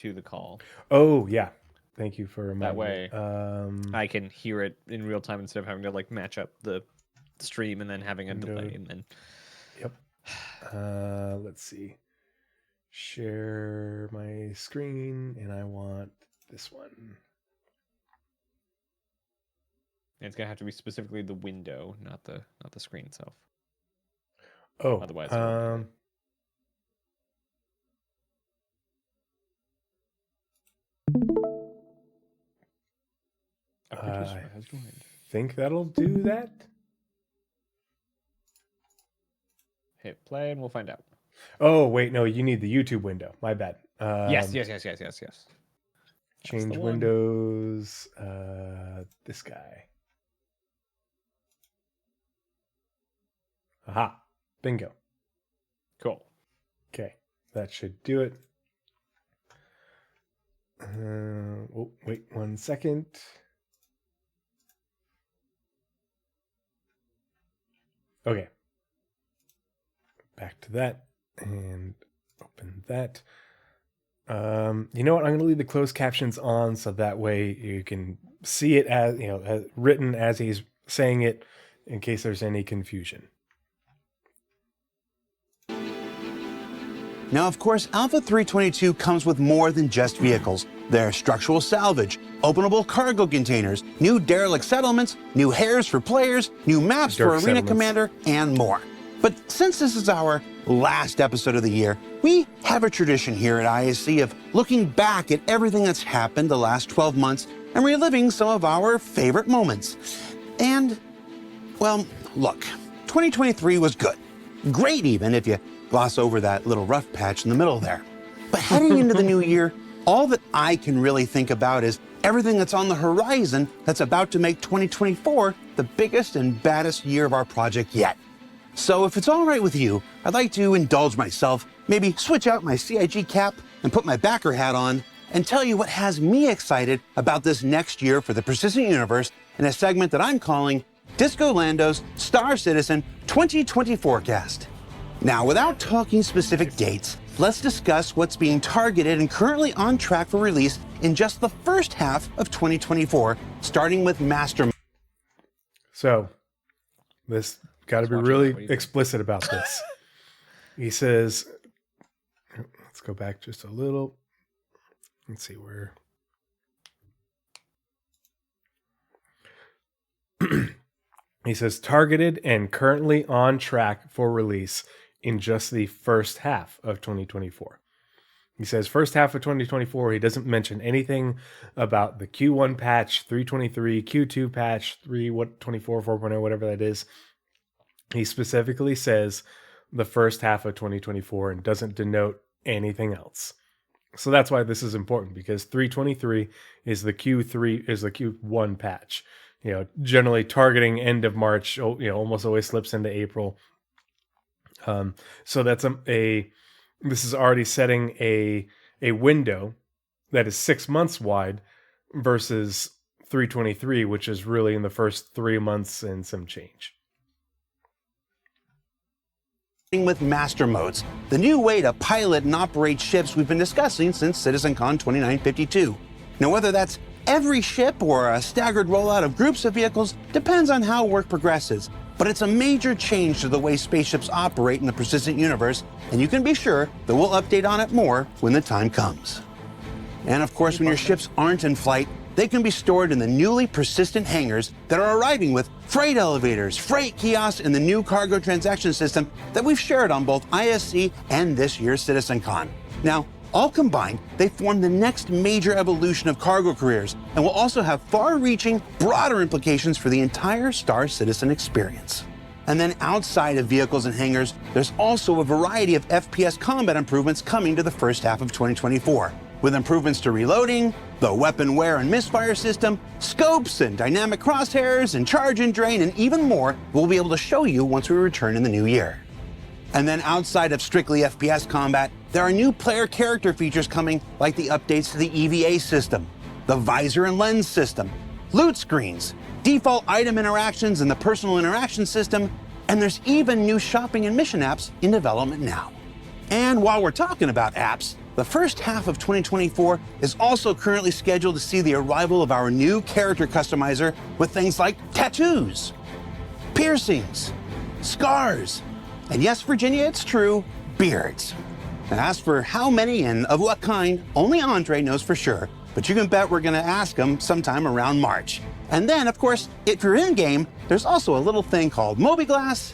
to the call. Oh, yeah. Thank you for That reminding way, me. I can hear it in real time instead of having to like match up the stream and then having a delay. And then, yep. Let's see. Share my screen, and I want this one. and it's gonna have to be specifically the window, not the screen itself. Oh, Otherwise, I think that'll do that. Hit play and we'll find out. Oh, wait, no, you need the YouTube window. My bad. Yes. Change windows. This guy. Aha. Bingo. Cool. Okay, that should do it. Oh, wait 1 second. Okay. Back to that and open that. You know what? I'm going to leave the closed captions on so that way you can see it as, as written as he's saying it in case there's any confusion. Now, of course, Alpha 322 comes with more than just vehicles. There's structural salvage, openable cargo containers, new derelict settlements, new hairs for players, new maps for Arena Commander, and more. But since this is our last episode of the year, we have a tradition here at ISC of looking back at everything that's happened the last 12 months and reliving some of our favorite moments. And, well, look, 2023 was good. Great even if you gloss over that little rough patch in the middle there. But heading into the new year, all that I can really think about is everything that's on the horizon that's about to make 2024 the biggest and baddest year of our project yet. So if it's all right with you, I'd like to indulge myself, maybe switch out my CIG cap and put my backer hat on and tell you what has me excited about this next year for the Persistent Universe in a segment that I'm calling Disco Lando's Star Citizen 2020 Forecast. Now, without talking specific dates, let's discuss what's being targeted and currently on track for release in just the first half of 2024, starting with Master. So, this got to be really explicit about this. He says, let's go back just a little. Let's see where. He says, targeted and currently on track for release in just the first half of 2024. He says first half of 2024. He doesn't mention anything about the Q1 patch, 323, Q2 patch, 324, 4.0, whatever that is. He specifically says the first half of 2024 and doesn't denote anything else. So that's why this is important, because 323 is the Q1 patch. Generally targeting end of March, almost always slips into April. So that's this is already setting a window that is 6 months wide versus 323, which is really in the first 3 months and some change. With master modes, the new way to pilot and operate ships we've been discussing since CitizenCon 2952. Now, whether that's every ship or a staggered rollout of groups of vehicles depends on how work progresses. But it's a major change to the way spaceships operate in the Persistent Universe, and you can be sure that we'll update on it more when the time comes. And of course, when your ships aren't in flight, they can be stored in the newly persistent hangars that are arriving with freight elevators, freight kiosks, and the new cargo transaction system that we've shared on both ISC and this year's CitizenCon. Now, all combined, they form the next major evolution of cargo careers and will also have far-reaching, broader implications for the entire Star Citizen experience. And then outside of vehicles and hangars, there's also a variety of FPS combat improvements coming to the first half of 2024, with improvements to reloading, the weapon wear and misfire system, scopes and dynamic crosshairs and charge and drain, and even more we'll be able to show you once we return in the new year. And then outside of strictly FPS combat, there are new player character features coming, like the updates to the EVA system, the visor and lens system, loot screens, default item interactions in the personal interaction system, and there's even new shopping and mission apps in development now. And while we're talking about apps, The first half of 2024 is also currently scheduled to see the arrival of our new character customizer with things like tattoos, piercings, scars, and yes, Virginia, it's true, beards. And as for how many and of what kind, only Andre knows for sure, but you can bet we're gonna ask him sometime around March. And then, of course, if you're in-game, there's also a little thing called Mobiglass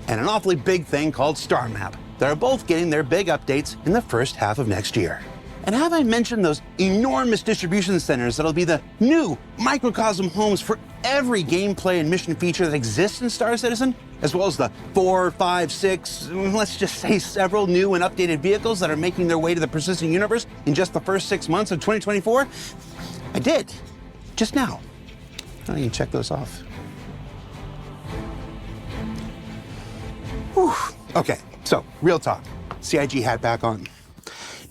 and an awfully big thing called Star Map. They're both getting their big updates in the first half of next year. And have I mentioned those enormous distribution centers that'll be the new microcosm homes for every gameplay and mission feature that exists in Star Citizen, as well as the 4, 5, 6, let's just say several new and updated vehicles that are making their way to the persistent universe in just the first 6 months of 2024? I did, just now. I need to check those off. Whew. Okay. So, real talk, CIG hat back on.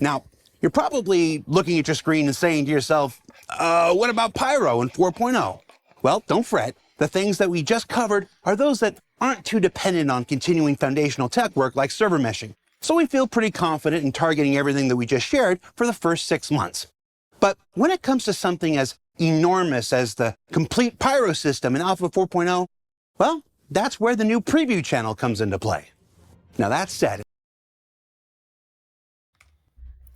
Now, you're probably looking at your screen and saying to yourself, what about Pyro and 4.0? Well, don't fret. The things that we just covered are those that aren't too dependent on continuing foundational tech work like server meshing. So we feel pretty confident in targeting everything that we just shared for the first 6 months. But when it comes to something as enormous as the complete Pyro system in Alpha 4.0, well, that's where the new preview channel comes into play. Now that said,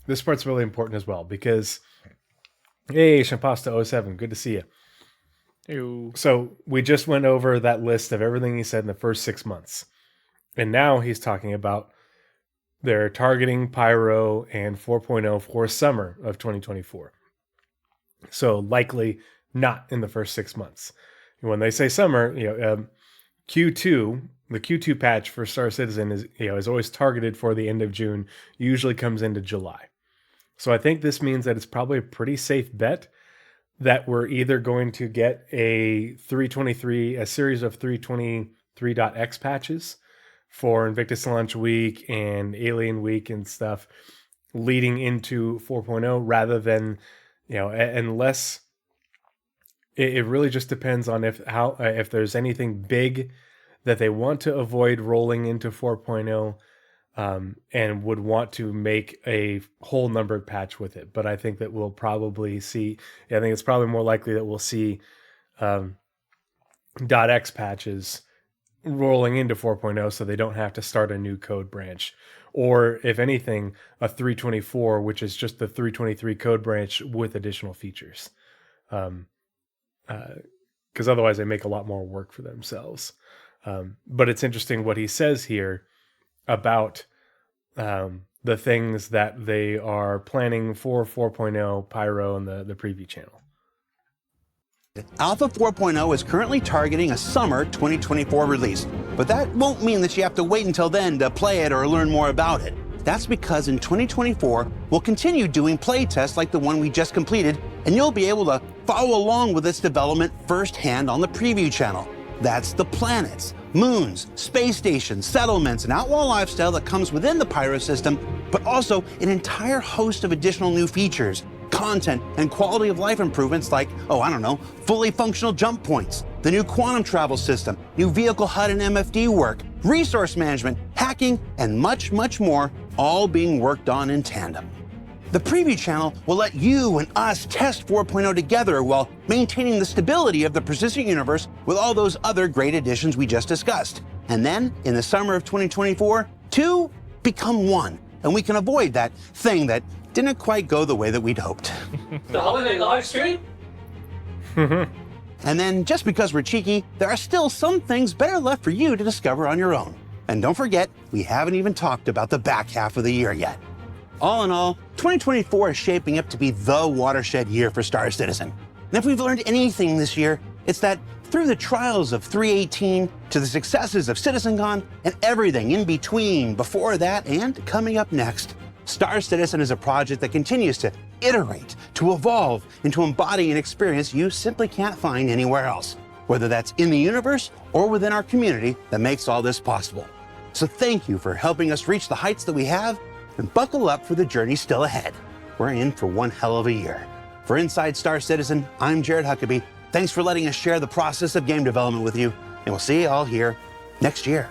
this part's really important as well because, hey, Shampasta07, good to see you. Ew. So we just went over that list of everything he said in the first 6 months. And now he's talking about they're targeting Pyro and 4.0 for summer of 2024. So likely not in the first 6 months. When they say summer, Q2, the Q2 patch for Star Citizen is always targeted for the end of June, usually comes into July. So I think this means that it's probably a pretty safe bet that we're either going to get a series of 323.x patches for Invictus Launch Week and Alien Week and stuff leading into 4.0 rather than, unless it really just depends on if there's anything big that they want to avoid rolling into 4.0 and would want to make a whole numbered patch with it. But I think that we'll probably see, I think it's probably more likely that we'll see .x patches rolling into 4.0 so they don't have to start a new code branch. Or if anything, a 324, which is just the 323 code branch with additional features. Because otherwise they make a lot more work for themselves. But it's interesting what he says here about the things that they are planning for 4.0 Pyro and the preview channel. Alpha 4.0 is currently targeting a summer 2024 release, but that won't mean that you have to wait until then to play it or learn more about it. That's because in 2024, we'll continue doing play tests like the one we just completed, and you'll be able to follow along with its development firsthand on the preview channel. That's the planets, moons, space stations, settlements, and outlaw lifestyle that comes within the Pyro system, but also an entire host of additional new features, content, and quality of life improvements like, fully functional jump points, the new quantum travel system, new vehicle HUD and MFD work, resource management, hacking, and much, much more, all being worked on in tandem. The preview channel will let you and us test 4.0 together while maintaining the stability of the persistent universe with all those other great additions we just discussed. And then, in the summer of 2024, two become one, and we can avoid that thing that didn't quite go the way that we'd hoped. The holiday live stream? And then, just because we're cheeky, there are still some things better left for you to discover on your own. And don't forget, we haven't even talked about the back half of the year yet. All in all, 2024 is shaping up to be the watershed year for Star Citizen. And if we've learned anything this year, it's that through the trials of 318 to the successes of CitizenCon and everything in between, before that and coming up next, Star Citizen is a project that continues to iterate, to evolve, and to embody an experience you simply can't find anywhere else, whether that's in the universe or within our community that makes all this possible. So thank you for helping us reach the heights that we have, and buckle up for the journey still ahead. We're in for one hell of a year. For Inside Star Citizen, I'm Jared Huckabee. Thanks for letting us share the process of game development with you, and we'll see you all here next year.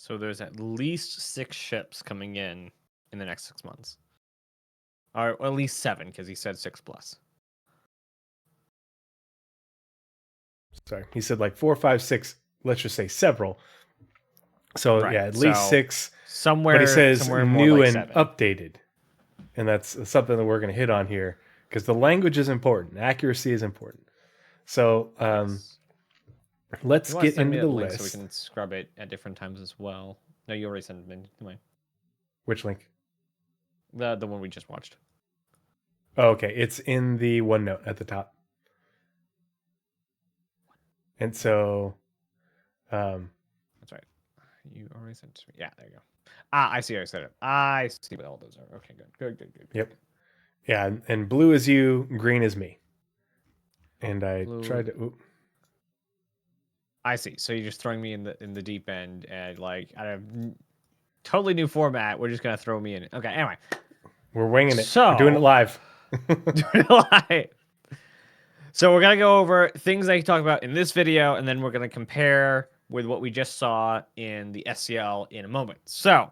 So there's at least 6 ships coming in the next 6 months. Or at least 7, because he said 6 plus. Sorry, he said like 4, 5, 6. Let's just say several. So Right, yeah, at least so 6. Somewhere, But he says somewhere more new like and 7. updated, and that's something that we're going to hit on here because the language is important. Accuracy is important. So let's You want to get send into me the that link list. so we can scrub it at different times as well. No, you already sent it to me. Which link? The one we just watched. Oh, okay, it's in the OneNote at the top. And so, That's right. You already sent it to me. Yeah, there you go. Ah, I see. I said it. I see what all those are. Okay, good. Yep. Yeah, and blue is you, green is me. And I Blue. tried to. Oop. I see. So you're just throwing me in the deep end, and like out of totally new format, we're just gonna throw me in. Okay. Anyway, We're winging it. So- We're doing it live. So we're gonna go over things that he talked about in this video, and then we're gonna compare with what we just saw in the SCL in a moment. So,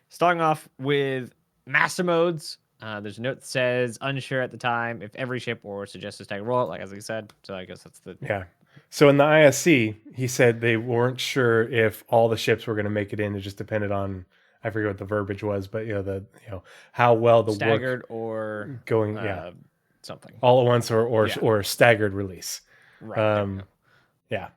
starting off with master modes. There's a note that says unsure at the time if every ship or suggested staggered rollout, like as he said. So I guess that's the Yeah. So in the ISC, he said they weren't sure if all the ships were going to make it in. It just depended on, I forget what the verbiage was, but how well the staggered work or going, something all at once or Yeah. or staggered release. right. There we go. Yeah.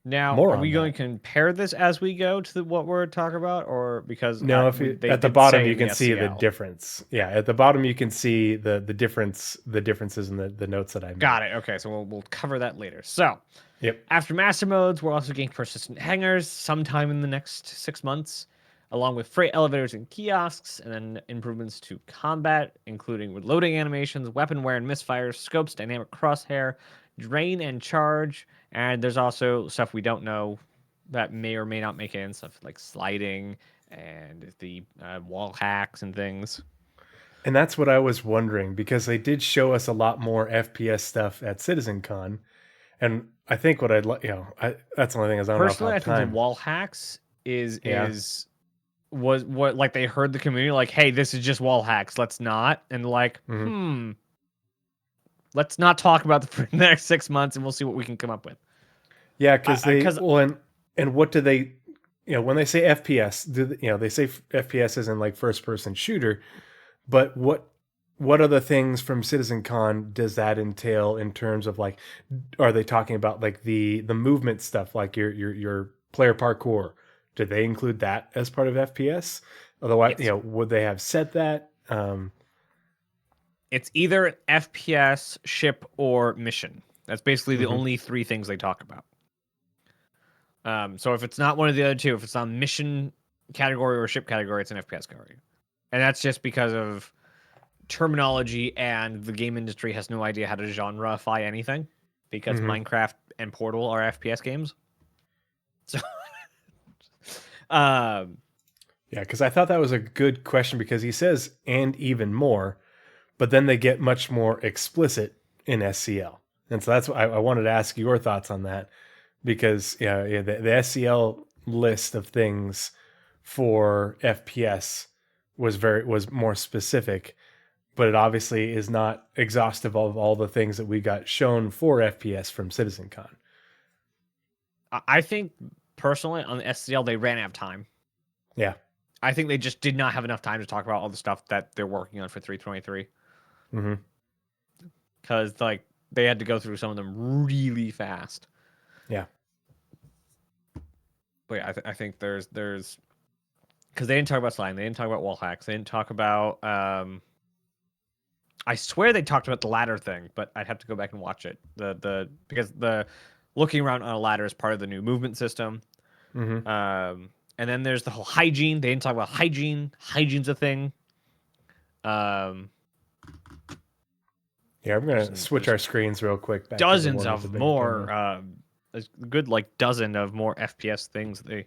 Now, More are on we going that. to compare this as we go to what we're talking about, or because No, they at the did bottom say you in can see the SCL. difference. Yeah, at the bottom you can see the differences in the notes that I made. Got it. Okay, so we'll cover that later. So, Yep. after master modes, we're also getting persistent hangars sometime in the next 6 months, along with freight elevators and kiosks, and then improvements to combat, including with loading animations, weapon wear and misfires, scopes, dynamic crosshair, drain and charge, and there's also stuff we don't know that may or may not make it in, stuff like sliding and the wall hacks and things. And that's what I was wondering because they did show us a lot more FPS stuff at CitizenCon, and I think what I'd like, that's the only thing is I don't Personally, know I if I think have time. the wall hacks Yeah. was what, like, they heard the community like, hey, this is just wall hacks, let's not, and like, let's not talk about the next 6 months, and we'll see what we can come up with. Yeah, because and what do they, when they say FPS, they say FPS isn't like first person shooter, but what other things from CitizenCon does that entail in terms of like, are they talking about like the movement stuff, like your player parkour? Did they include that as part of FPS? Otherwise, Yes. Would they have said that? It's either an FPS, ship, or mission. That's basically the only 3 things they talk about. So if it's not one of the other 2, if it's not mission category or ship category, it's an FPS category. And that's just because of terminology, and the game industry has no idea how to genreify anything, because Minecraft and Portal are FPS games. So, yeah, because I thought that was a good question because he says and even more, but then they get much more explicit in SCL, and so that's why I wanted to ask your thoughts on that because the SCL list of things for FPS was more specific, but it obviously is not exhaustive of all the things that we got shown for FPS from CitizenCon. I think personally on the SCL they ran out of time. Yeah. I think they just did not have enough time to talk about all the stuff that they're working on for 323. Because like they had to go through some of them really fast. Yeah. But yeah, I think there's because they didn't talk about sliding, they didn't talk about wall hacks, they didn't talk about I swear they talked about the ladder thing, but I'd have to go back and watch it. Because the looking around on a ladder is part of the new movement system. And then there's the whole hygiene. They didn't talk about hygiene. Hygiene's a thing. Yeah, I'm gonna switch our screens real quick. Back Dozens to of more, a good like dozen of more FPS things they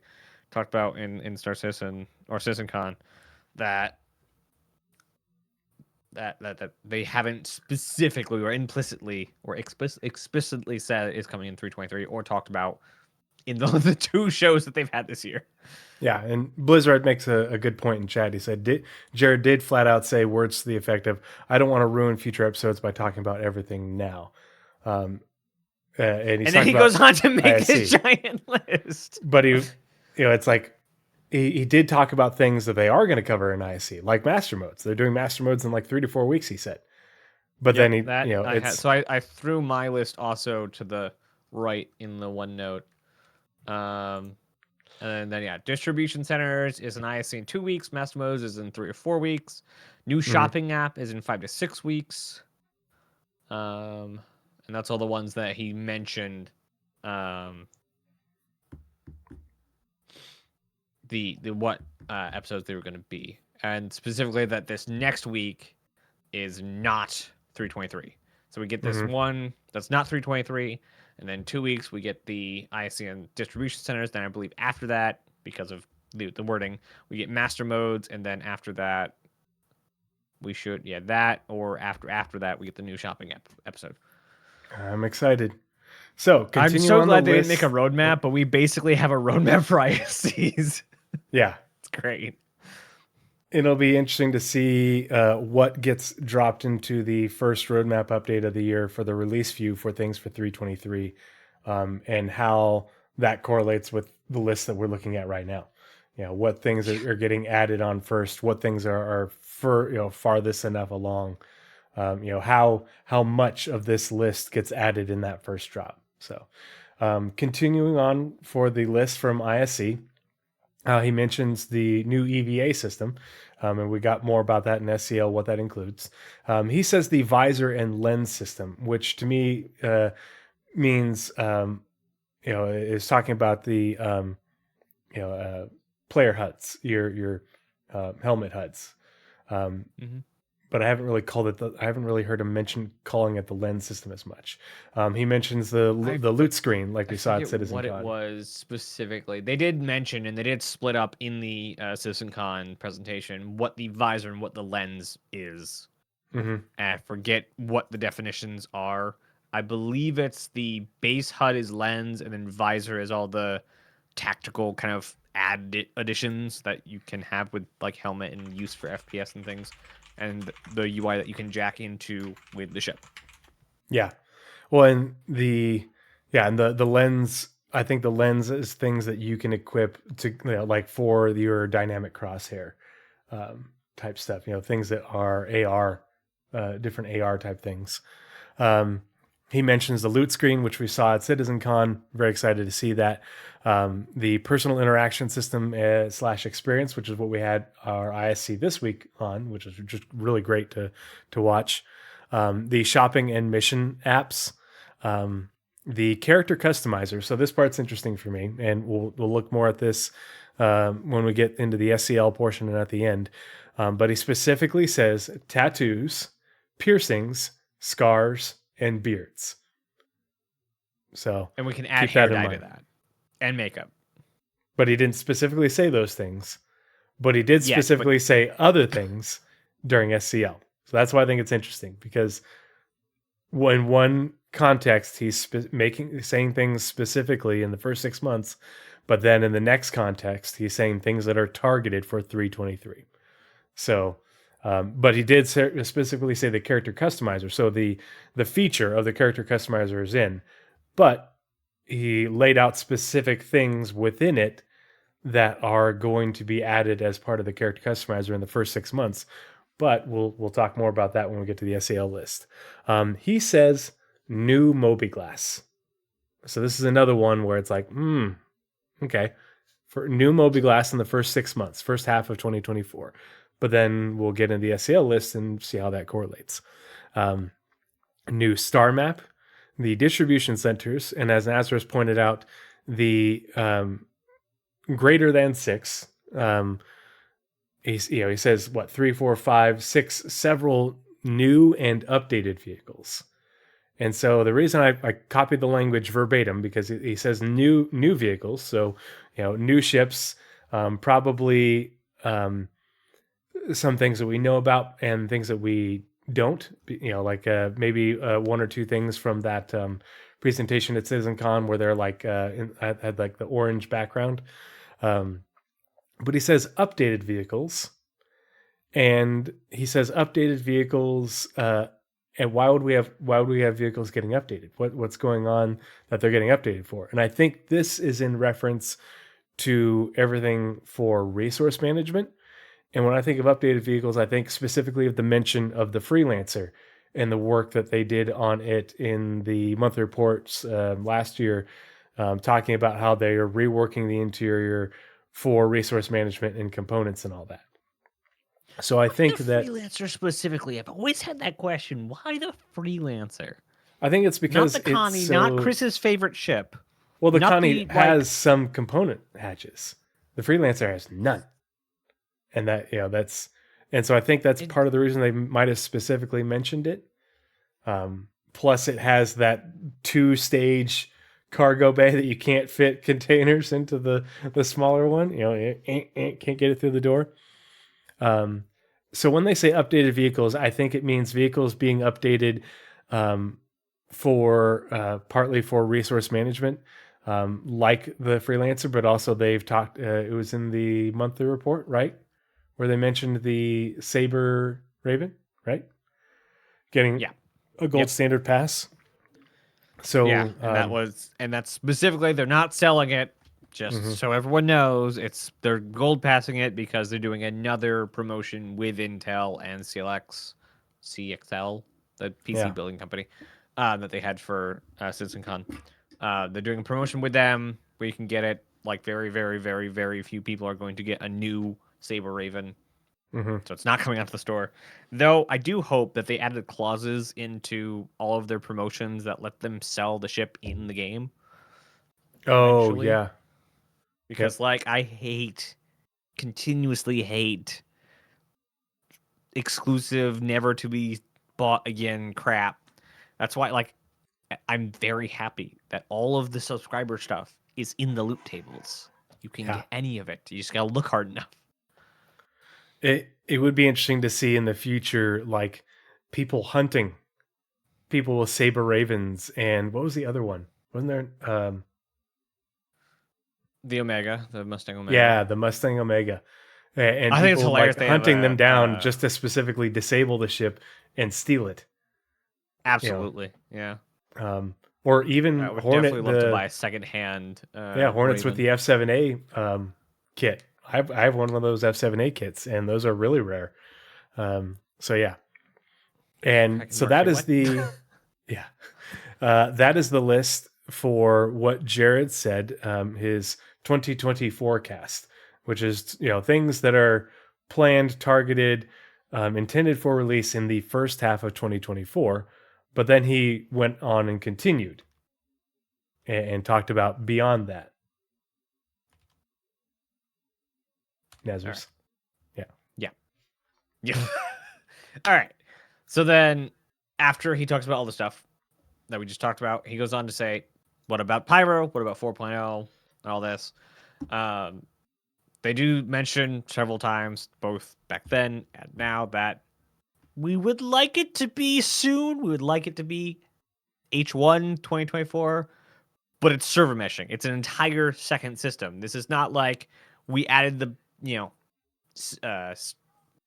talked about in Star Citizen or CitizenCon that they haven't specifically or implicitly or explicitly said is coming in 323 or talked about in the 2 shows that they've had this year. Yeah, and Blizzard makes a good point in chat. He said, Jared did flat out say words to the effect of, I don't want to ruin future episodes by talking about everything now. And then he goes on to make this giant list. But it's like, he did talk about things that they are going to cover in ISC, like master modes. They're doing master modes in like 3 to 4 weeks, he said. But then I threw my list also to the right in the OneNote. And then distribution centers is an ISC in 2 weeks. Master modes is in 3 or 4 weeks. New shopping app is in 5 to 6 weeks. And that's all the ones that he mentioned. The what episodes they were going to be, and specifically that this next week is not 323. So we get this one that's not 323. And then 2 weeks, we get the ISC and distribution centers. Then I believe after that, because of the wording, we get master modes. And then after that, we should, that, or after that, we get the new shopping episode. I'm excited. So, I'm so glad they didn't make a roadmap, but we basically have a roadmap for ISCs. Yeah. It's great. It'll be interesting to see what gets dropped into the first roadmap update of the year for the release view for things for 323, and how that correlates with the list that we're looking at right now. What things are getting added on first, what things are farthest enough along, how much of this list gets added in that first drop. So continuing on for the list from ISC, he mentions the new EVA system, and we got more about that in SCL, what that includes. He says the visor and lens system, which to me means, is talking about the, player HUDs, your helmet HUDs. But I haven't really I haven't really heard him mention calling it the lens system as much. He mentions the loot screen, like we saw at Citizen Con. What it was specifically. They did mention, and they did split up in the Citizen Con presentation, what the visor and what the lens is. I forget what the definitions are. I believe it's the base HUD is lens, and then visor is all the tactical kind of additions that you can have with like helmet and use for FPS and things. And the UI that you can jack into with the ship. Yeah. Well, and the lens, I think the lens is things that you can equip to, like for your dynamic crosshair type stuff, things that are AR, different AR type things. He mentions the loot screen, which we saw at Citizen Con. Very excited to see that. The personal interaction system / experience, which is what we had our ISC this week on, which is just really great to watch. The shopping and mission apps. The character customizer. So this part's interesting for me, and we'll look more at this when we get into the SCL portion and at the end. But he specifically says tattoos, piercings, scars, and beards. So, and we can add hair dye to that and makeup. But he didn't specifically say those things. But he did specifically say other things during SCL. So that's why I think it's interesting, because in one context he's saying things specifically in the first 6 months, but then in the next context he's saying things that are targeted for 323. So. But he did specifically say the character customizer. So the feature of the character customizer is in, but he laid out specific things within it that are going to be added as part of the character customizer in the first 6 months. But we'll talk more about that when we get to the SAL list. He says new mobiGlas. So this is another one where it's like, okay, for new mobiGlas in the first 6 months, first half of 2024. But then we'll get into the SCL list and see how that correlates. New star map, the distribution centers, and as Nazeris pointed out, the greater than 6. He says 3, 4, 5, 6, several new and updated vehicles. And so the reason I copied the language verbatim, because he says new vehicles, so new ships, probably. Some things that we know about and things that we don't, like maybe 1 or 2 things from that presentation at CitizenCon where they're like had like the orange background. But he says updated vehicles, and he says updated vehicles. And why would we have vehicles getting updated? What's going on that they're getting updated for? And I think this is in reference to everything for resource management. And when I think of updated vehicles, I think specifically of the mention of the Freelancer and the work that they did on it in the monthly reports last year, talking about how they are reworking the interior for resource management and components and all that. So I think that Freelancer specifically, I've always had that question. Why the Freelancer? I think it's because Not the Connie, it's not Chris's favorite ship. Well, the not Connie the, has some component hatches. The Freelancer has none. And that, and so I think that's part of the reason they might have specifically mentioned it. Plus it has that 2-stage cargo bay that you can't fit containers into the smaller one. It can't get it through the door. So when they say updated vehicles, I think it means vehicles being updated for partly for resource management, like the Freelancer, but also they've talked, it was in the monthly report, right? Where they mentioned the Saber Raven, right? Getting a gold standard pass. So and that's specifically, they're not selling it, just so everyone knows. They're gold passing it because they're doing another promotion with Intel and CXL, the PC building company that they had for CitizenCon. They're doing a promotion with them where you can get it. Like very, very, very, very few people are going to get a new Saber Raven. So it's not coming out to the store. Though I do hope that they added clauses into all of their promotions that let them sell the ship in the game. Oh, eventually. yeah. Because, I continuously hate exclusive, never to be bought again crap. That's why, I'm very happy that all of the subscriber stuff is in the loot tables. You can get any of it. You just gotta look hard enough. It would be interesting to see in the future, like people hunting people with Saber Ravens, and what was the other one? Wasn't there? The Omega, the Mustang Omega. Yeah, the Mustang Omega. And I think it's hilarious. Like hunting them down just to specifically disable the ship and steal it. Absolutely, yeah. Or even I would Hornet. definitely love to buy a second-hand. Hornets Raven. with the F7A kit. I have one of those F7A kits, and those are really rare. So yeah, and so that is the that is the list for what Jared said. His 2020 forecast, which is things that are planned, targeted, intended for release in the first half of 2024. But then he went on and continued and talked about beyond that. Nazeris. Right. Yeah. All right. So then after he talks about all the stuff that we just talked about, he goes on to say, what about Pyro? What about 4.0? And all this. They do mention several times, both back then and now, that we would like it to be soon. We would like it to be H1 2024, but it's server meshing. It's an entire second system. This is not like we added the,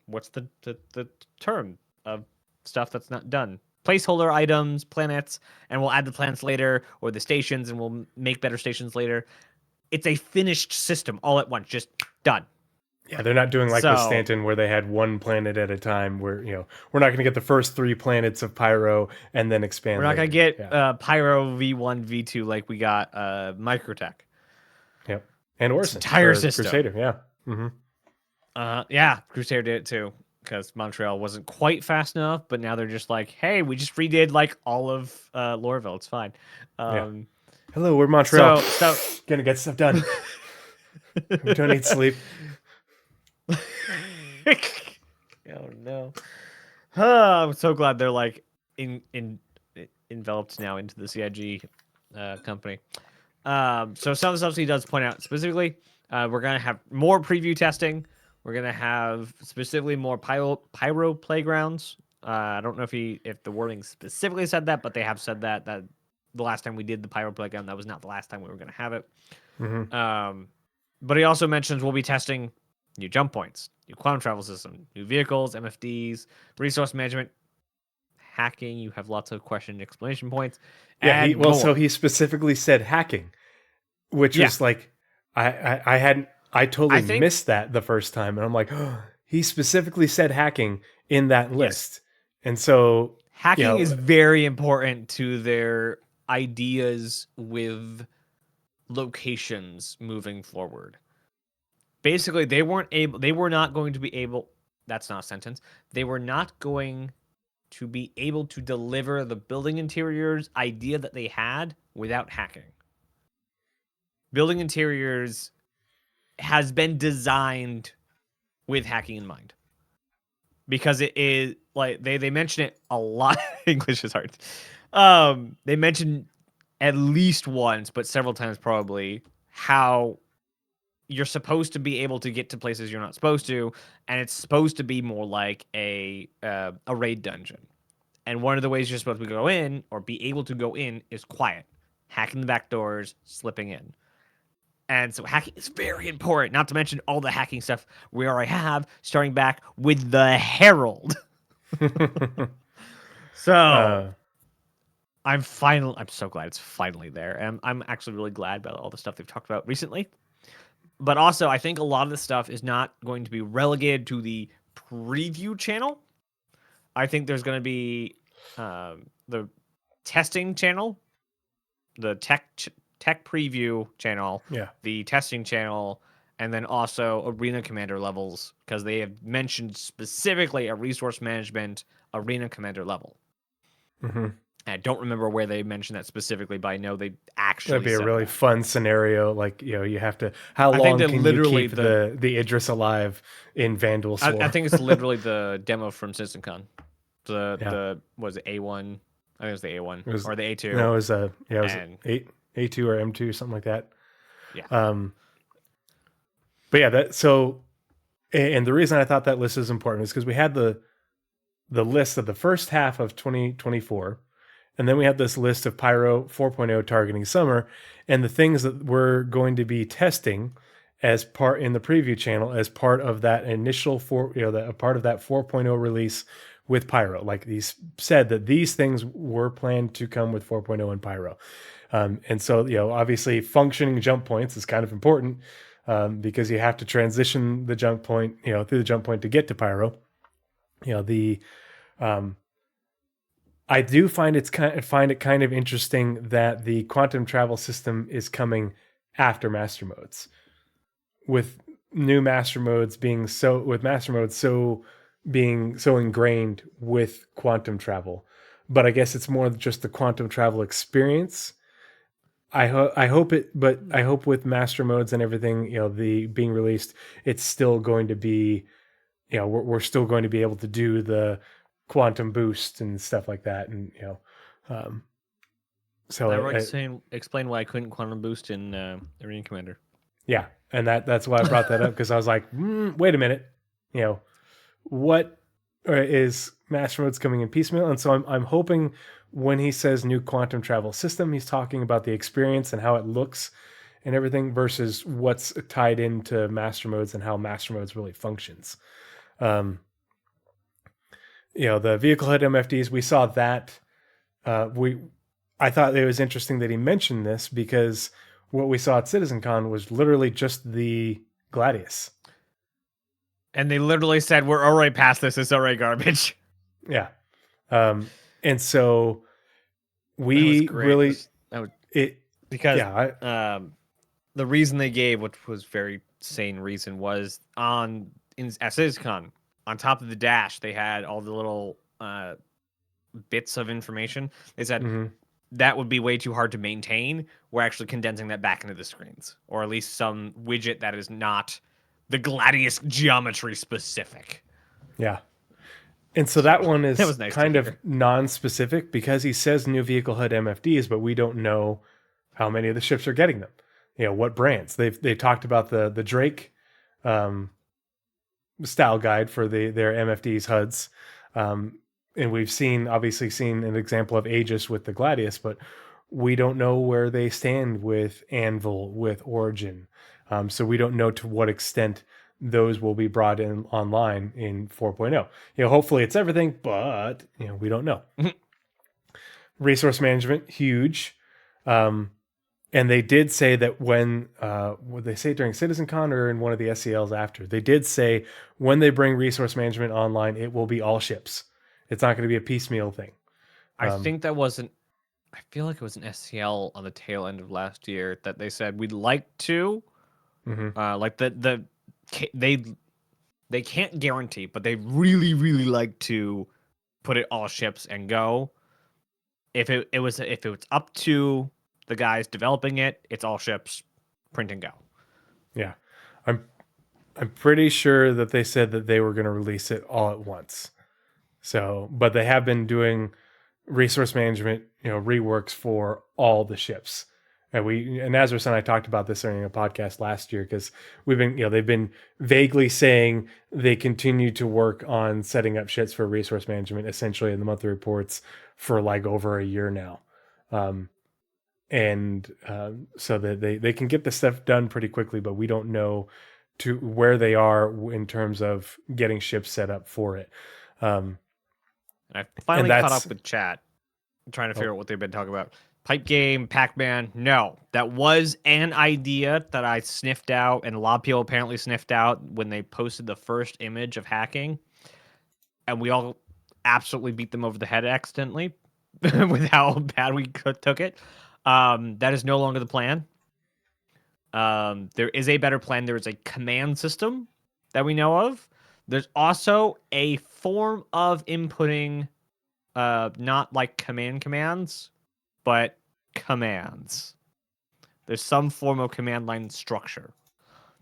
what's the term of stuff that's not done? Placeholder items, planets, and we'll add the planets later, or the stations, and we'll make better stations later. It's a finished system all at once, just done. Yeah, they're not doing like with Stanton where they had one planet at a time where, we're not going to get the first 3 planets of Pyro and then expand. We're not going to get Pyro V1, V2 like we got Microtech. Yep. And Orson. Entire system. Crusader, yeah. Mm-hmm. Crusader did it too, because Montreal wasn't quite fast enough, but now they're just like, hey, we just redid all of Lorville. It's fine. Hello, we're Montreal. So gonna get stuff done. We don't need sleep. Oh no. I'm so glad they're enveloped now into the CIG company. So some of the stuff he does point out specifically, we're gonna have more preview testing. We're gonna have specifically more pyro playgrounds. I don't know if the wording specifically said that, but they have said that the last time we did the Pyro Playground, that was not the last time we were going to have it. Mm-hmm. But he also mentions we'll be testing new jump points, new quantum travel system, new vehicles, MFDs, resource management, hacking. You have lots of question and explanation points. Yeah, and more. so he specifically said hacking, which was like, I totally missed that the first time. And I'm like, oh, he specifically said hacking in that list. And so hacking is very important to their ideas with locations moving forward. Basically, they were not going to be able, that's not a sentence. They were not going to be able to deliver the building interiors idea that they had without hacking. Building interiors has been designed with hacking in mind. Because it is like they mention it a lot. English is hard. They mention at least once, but several times probably, how you're supposed to be able to get to places you're not supposed to, and it's supposed to be more like a raid dungeon. And one of the ways you're supposed to go in or be able to go in is quiet, hacking the back doors, slipping in. And so hacking is very important, not to mention all the hacking stuff we already have, starting back with the Herald. So I'm so glad it's finally there. And I'm actually really glad about all the stuff they've talked about recently. But also, I think a lot of the stuff is not going to be relegated to the preview channel. I think there's going to be the testing channel, the tech preview channel, the testing channel, and then also arena commander levels, because they have mentioned specifically a resource management arena commander level. Mm-hmm. And I don't remember where they mentioned that specifically, but I know they actually that'd be a really that. fun scenario. Like, you have to, how long can you keep the Idris alive in Vandal's War? I think it's literally the demo from CitizenCon. The was it A1? I think it was the A1 or the A2. No, it was A2 or M2, something like that. Yeah. But yeah, and the reason I thought that list is important is because we had the list of the first half of 2024, and then we have this list of Pyro 4.0 targeting summer, and the things that we're going to be testing as part in the preview channel as part of that initial part of that 4.0 release with Pyro. Like these said that these things were planned to come with 4.0 and Pyro. And so, obviously functioning jump points is kind of important because you have to transition the jump point, through the jump point to get to Pyro. I do find it kind of interesting that the quantum travel system is coming after master modes, with master modes being so ingrained with quantum travel. But I guess it's more just the quantum travel experience. I hope with master modes and everything, the being released, it's still going to be, we're still going to be able to do the quantum boost and stuff like that. And, so explain why I couldn't quantum boost in Arena Commander. Yeah. And that's why I brought that up, because I was like, wait a minute, what is master modes coming in piecemeal? And so I'm hoping when he says new quantum travel system, he's talking about the experience and how it looks and everything versus what's tied into master modes and how master modes really functions. The vehicle head MFDs, we saw that. I thought it was interesting that he mentioned this, because what we saw at CitizenCon was literally just the Gladius. And they literally said, we're already past this. It's already garbage. Yeah. And so we really... the reason they gave, which was very sane reason, was at CitizenCon, on top of the dash, they had all the little bits of information. They said that would be way too hard to maintain. We're actually condensing that back into the screens, or at least some widget that is not the Gladius geometry specific. Yeah. And so that one is nice kind of non-specific, because he says new vehicle HUD MFDs, but we don't know how many of the ships are getting them. What brands. They talked about the Drake style guide for their MFDs HUDs. And we've obviously seen an example of Aegis with the Gladius, but we don't know where they stand with Anvil, with Origin. So we don't know to what extent those will be brought in online in 4.0. Hopefully it's everything, but we don't know. Resource management, huge. And they did say that when, what they say during CitizenCon or in one of the SCLs after, they did say when they bring resource management online, it will be all ships. It's not going to be a piecemeal thing. I think that wasn't. I feel like it was an SCL on the tail end of last year that they said we'd like to, like they can't guarantee, but they really like to put it all ships and go. If it was up to the guys developing it, it's all ships, print and go. Yeah, I'm pretty sure that they said that they were going to release it all at once. So, but they have been doing resource management, reworks for all the ships. And Nazeris and I talked about this during a podcast last year because we've been, they've been vaguely saying they continue to work on setting up ships for resource management, essentially in the monthly reports for like over a year now. So that they can get the stuff done pretty quickly, but we don't know to where they are in terms of getting ships set up for it. And I finally caught up with chat, trying to figure out what they've been talking about. Pipe game, Pac-Man. No, that was an idea that I sniffed out, and a lot of people apparently sniffed out when they posted the first image of hacking, and we all absolutely beat them over the head accidentally with how bad we took it. That is no longer the plan. There is a better plan. There is a command system that we know of. There's also a form of inputting, not like commands, but commands. There's some form of command line structure.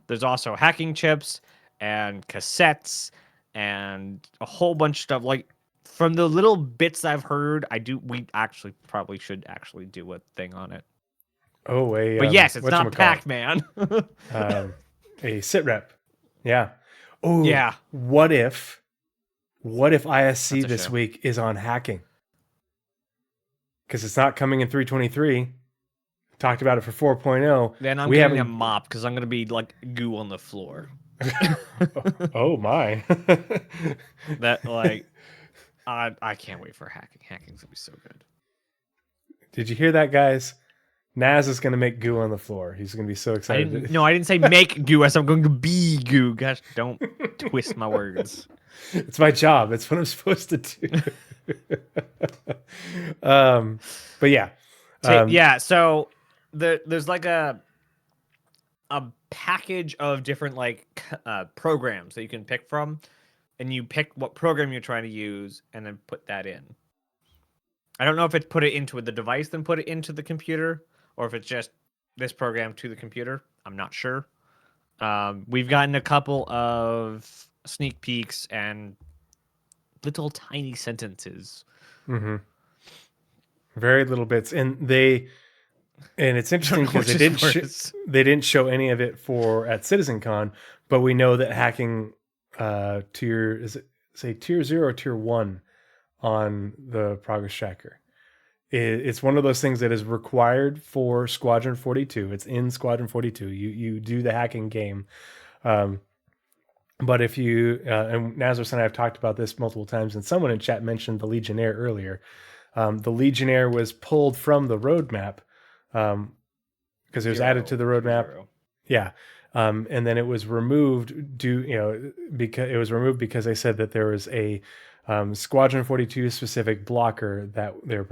There's also hacking chips and cassettes and a whole bunch of stuff. Like, from the little bits I've heard, we actually probably should actually do a thing on it. Oh, but yes, it's not Pac-Man. A sit rep. Yeah. Oh, yeah. What if ISC this week is on hacking? Because it's not coming in 3.23. Talked about it for 4.0. Then I'm getting a mop because I'm going to be like goo on the floor. Oh my. That like, I can't wait for hacking. Hacking's going to be so good. Did you hear that, guys? Naz is going to make goo on the floor. He's going to be so excited. I didn't say make goo. I'm going to be goo. Gosh, don't twist my words. It's my job. It's what I'm supposed to do. But yeah. So there's like a package of different like programs that you can pick from, and you pick what program you're trying to use and then put that in. I don't know if it's put it into the device then put it into the computer, or if it's just this program to the computer. I'm not sure. We've gotten a couple of sneak peeks and little tiny sentences. Mm-hmm. Very little bits. And it's interesting because they didn't show any of it at CitizenCon, but we know that hacking tier 0 or tier 1 on the progress tracker. It's one of those things that is required for Squadron 42. It's in Squadron 42. You do the hacking game. But if you, and Nazeris and I have talked about this multiple times, and someone in chat mentioned the Legionnaire earlier. The Legionnaire was pulled from the roadmap because it was added to the roadmap. 0. Yeah. And then it was removed because they said that there was a Squadron 42 specific blocker that they were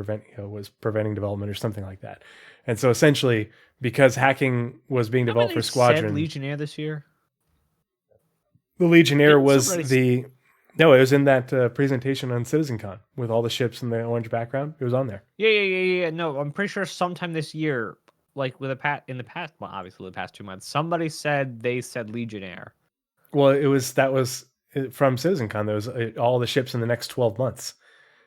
was preventing development or something like that. And so essentially, because hacking was being developed for Squadron, Legionnaire this year. The Legionnaire was it was in that presentation on CitizenCon with all the ships in the orange background. It was on there. Yeah. No, I'm pretty sure sometime this year, like in the past, well, obviously the past 2 months, somebody said Legionnaire. Well, that was from CitizenCon. There was all the ships in the next 12 months.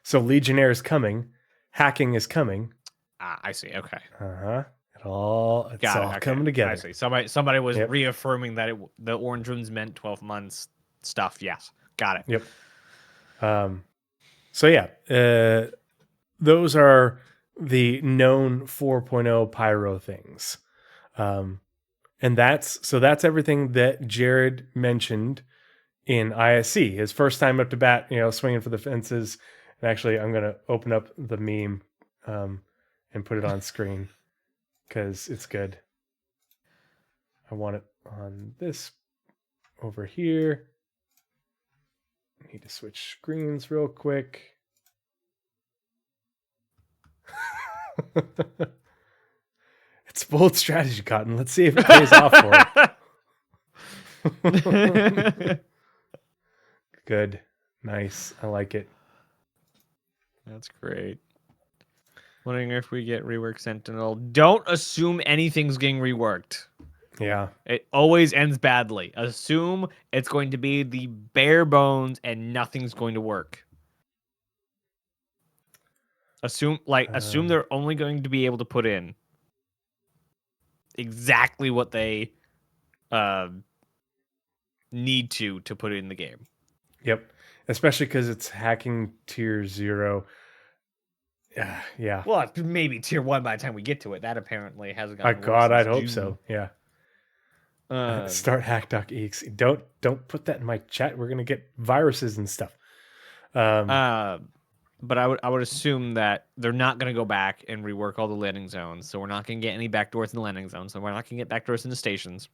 So Legionnaire is coming. Hacking is coming. I see. Okay. Uh-huh. It's all coming together. I see. Somebody was reaffirming that the orange rooms meant 12 months stuff. Yes. Got it. Yep. So yeah, those are the known 4.0 pyro things. And that's everything that Jared mentioned in ISC, his first time up to bat, swinging for the fences. And actually, I'm going to open up the meme and put it on screen because it's good. I want it on this over here. I need to switch screens real quick. It's bold strategy, Cotton. Let's see if it pays off for it. Good. Nice. I like it. That's great. Wondering if we get rework Sentinel. Don't assume anything's getting reworked. Yeah. It always ends badly. Assume it's going to be the bare bones and nothing's going to work. Assume they're only going to be able to put in exactly what they need to put it in the game. Yep. Especially because it's hacking tier 0. Yeah. Well, maybe tier 1 by the time we get to it. That apparently hasn't gotten God, worse I'd since hope June. so. Yeah. Start hack.exe. Don't put that in my chat. We're gonna get viruses and stuff. But I would assume that they're not going to go back and rework all the landing zones. So we're not going to get any backdoors in the landing zones. So we're not going to get backdoors in the stations.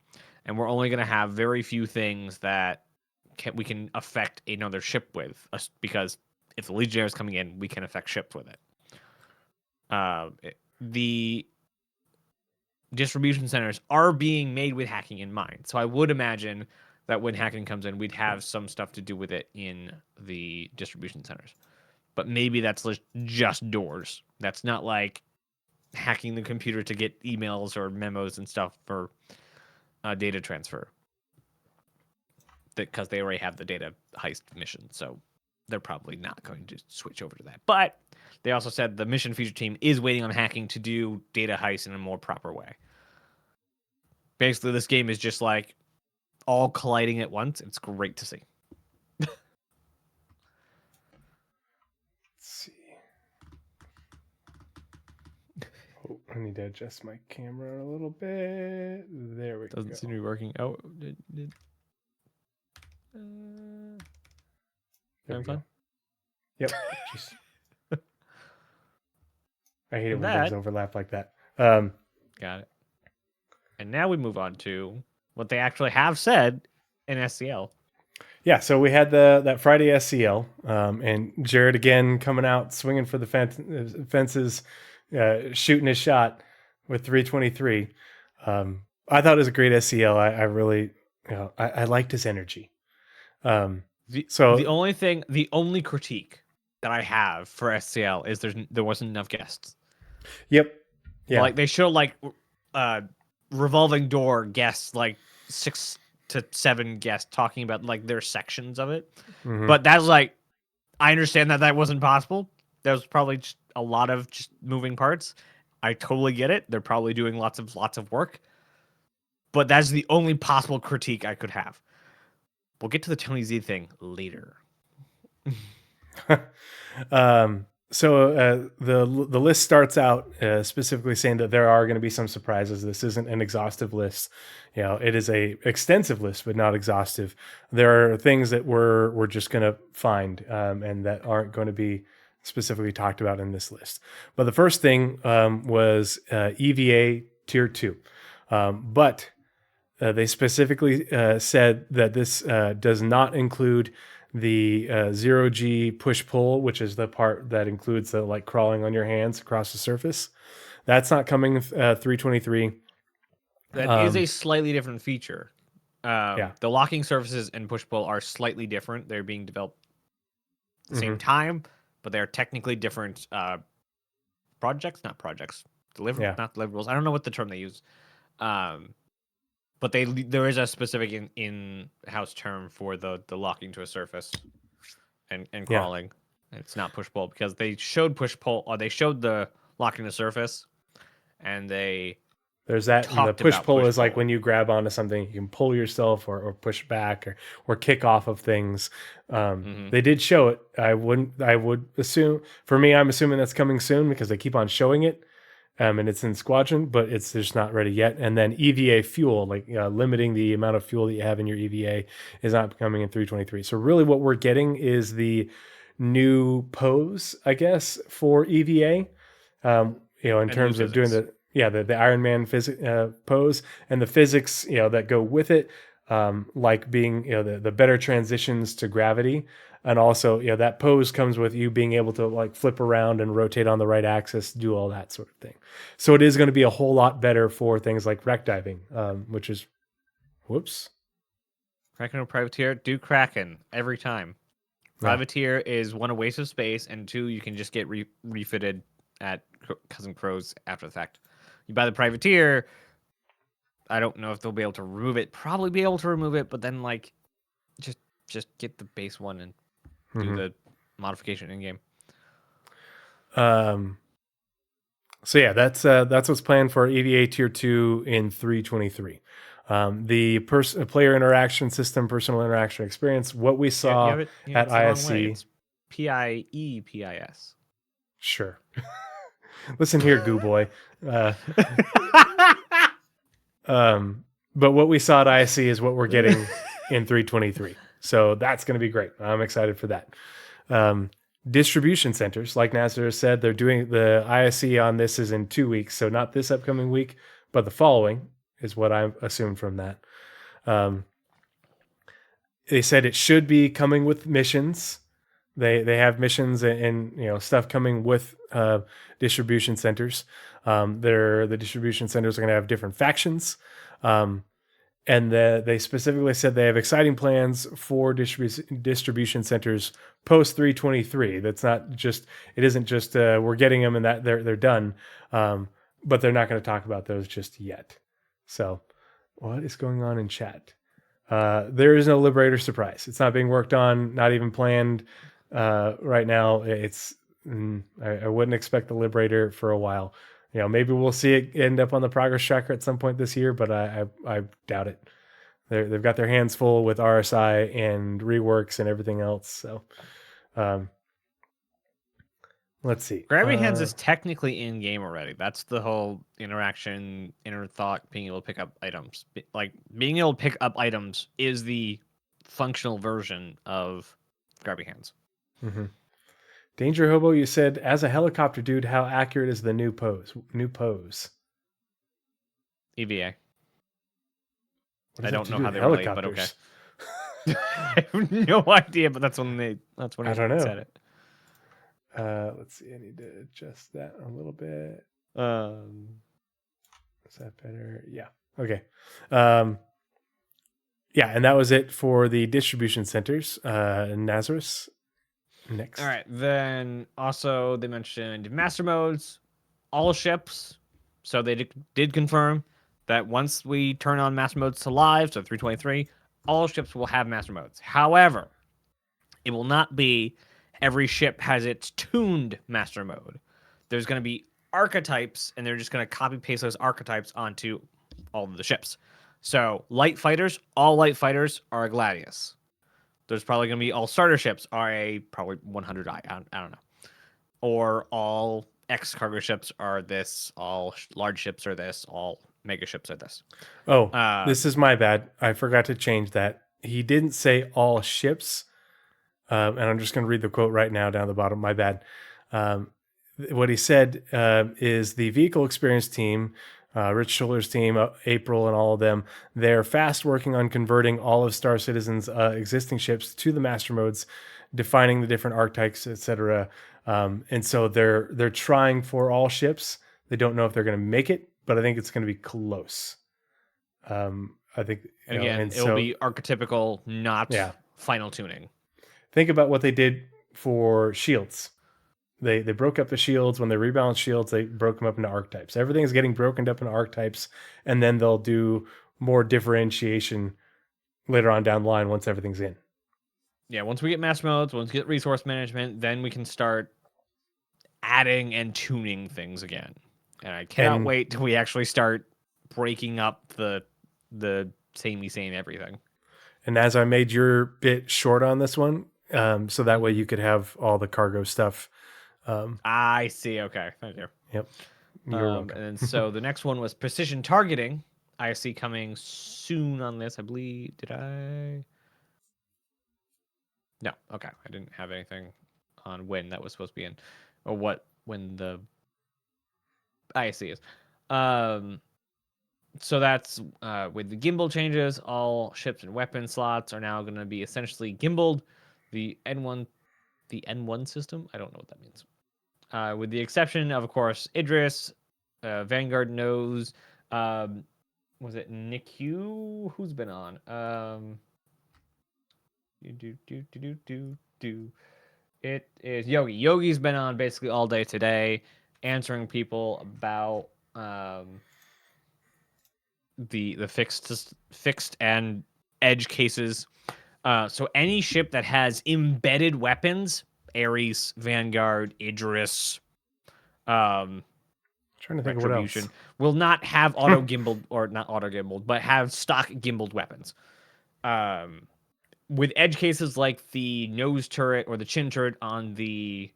And we're only going to have very few things that we can affect another ship with. Because if the Legionnaire is coming in, we can affect ships with it. The distribution centers are being made with hacking in mind. So I would imagine that when hacking comes in, we'd have some stuff to do with it in the distribution centers. But maybe that's just doors. That's not like hacking the computer to get emails or memos and stuff for data transfer. Because they already have the data heist mission. So they're probably not going to switch over to that. But they also said the mission feature team is waiting on hacking to do data heist in a more proper way. Basically, this game is just like all colliding at once. It's great to see. Oh, I need to adjust my camera a little bit. There we go. Doesn't seem to be working. Oh, There we fine? go. Yep. Just I hate it when That- things overlap like that. Got it. And now we move on to what they actually have said in SCL. Yeah, so we had that Friday SCL, and Jared again coming out swinging for the fences, shooting his shot with 323. I thought it was a great SCL. I really, I liked his energy. The only critique that I have for SCL is there wasn't enough guests. Yep. Yeah. Like they show revolving door guests, like 6 to 7 guests talking about like their sections of it. Mhm. But that's like, I understand that wasn't possible. There's probably just a lot of just moving parts. I totally get it. They're probably doing lots of work. But that's the only possible critique I could have. We'll get to the Tony Z thing later. So the list starts out specifically saying that there are going to be some surprises. This isn't an exhaustive list. It is a extensive list, but not exhaustive. There are things that we're just going to find and that aren't going to be specifically talked about in this list. But the first thing was EVA Tier 2. But they specifically said that this does not include the 0G push-pull, which is the part that includes the like crawling on your hands across the surface. That's not coming 323. That is a slightly different feature. Yeah. The locking surfaces and push-pull are slightly different. They're being developed at the same time, but they're technically different projects, not projects. Not deliverables. I don't know what the term they use. But there is a specific in-house term for the locking to a surface and crawling. Yeah. It's not push-pull because they showed push-pull, or they showed the locking to surface, and they There's that, and the talked about push-pull is like push-pull. when you grab onto something, you can pull yourself or push back or kick off of things. They did show it. I would assume, for me, I'm assuming that's coming soon because they keep on showing it. And it's in Squadron, but it's just not ready yet. And then EVA fuel, like limiting the amount of fuel that you have in your EVA, is not coming in 323. So really, what we're getting is the new pose, I guess, for EVA. In terms of doing the Iron Man pose and the physics, that go with it, like being the better transitions to gravity. And also, that pose comes with you being able to like flip around and rotate on the right axis, do all that sort of thing. So it is going to be a whole lot better for things like wreck diving, which is, whoops. Kraken or Privateer? Do Kraken every time. Privateer is one, a waste of space, and two, you can just get refitted at Cousin Crow's after the fact. You buy the Privateer, I don't know if they'll be able to remove it. Probably be able to remove it, but then like just get the base one and do the modification in game. So yeah, that's what's planned for EVA Tier 2 in 323. The player interaction system, personal interaction experience, what we saw at ISC. It's PIEPIS. Sure. Listen here, Goo Boy. But what we saw at ISC is what we're getting in 323. So that's going to be great. I'm excited for that. Distribution centers, like Nazeris said, they're doing the ISC on this is in 2 weeks. So not this upcoming week, but the following is what I assumed from that. They said it should be coming with missions. They have missions and stuff coming with distribution centers. The distribution centers are going to have different factions. And they specifically said they have exciting plans for distribution centers post 323. That's not just, it isn't just we're getting them and that they're done. But they're not going to talk about those just yet. So what is going on in chat? There is no Liberator surprise. It's not being worked on, not even planned right now. I wouldn't expect the Liberator for a while. Maybe we'll see it end up on the progress tracker at some point this year, but I doubt it. They've got their hands full with RSI and reworks and everything else. So, let's see. Grabbing hands is technically in game already. That's the whole interaction, inner thought, being able to pick up items. Like being able to pick up items is the functional version of grabbing hands. Mm-hmm. Danger Hobo, you said, as a helicopter dude, how accurate is the new pose? EVA. I don't know how they relate, but okay. I have no idea, but that's when he said it. Let's see. I need to adjust that a little bit. Is that better? Yeah. Okay. Yeah, and that was it for the distribution centers. Nazeris. Next. All right. Then also they mentioned master modes, all ships. So they did confirm that once we turn on master modes to live, so 323, all ships will have master modes. However, it will not be every ship has its tuned master mode. There's going to be archetypes, and they're just going to copy paste those archetypes onto all of the ships. So light fighters, all light fighters are a Gladius. There's probably going to be all starter ships are a probably 100i. I don't know. Or all X cargo ships are this. All large ships are this. All mega ships are this. Oh, this is my bad. I forgot to change that. He didn't say all ships. And I'm just going to read the quote right now down the bottom. My bad. What he said is the vehicle experience team, Rich Schuller's team, April, and all of them, they're fast working on converting all of Star Citizen's existing ships to the master modes, defining the different archetypes, etc. And so they're trying for all ships. They don't know if they're going to make it, but I think it's going to be close. I think, and again, it'll be archetypical, not final tuning. Think about what they did for shields. They broke up the shields. When they rebalanced shields, they broke them up into archetypes. Everything is getting broken up into archetypes, and then they'll do more differentiation later on down the line once everything's in. Yeah, once we get master modes, once we get resource management, then we can start adding and tuning things again. And I cannot wait till we actually start breaking up the same everything. And as I made your bit short on this one, so that way you could have all the cargo stuff. I see. Okay, thank you. Yep. You're welcome. And then so the next one was precision targeting. I see coming soon on this. I believe. Did I? No. Okay. I didn't have anything on when that was supposed to be in, or when the ISC is. So that's with the gimbal changes, all ships and weapon slots are now going to be essentially gimbaled. The N1 system. I don't know what that means. With the exception of course, Idris, Vanguard knows. Was it Niku? Who's been on? It is Yogi. Yogi's been on basically all day today, answering people about the fixed and edge cases. So any ship that has embedded weapons, Ares, Vanguard, Idris, Trying to think of what else. will not have auto gimbaled, or not auto gimbaled, but have stock gimbaled weapons. With edge cases like the nose turret or the chin turret on the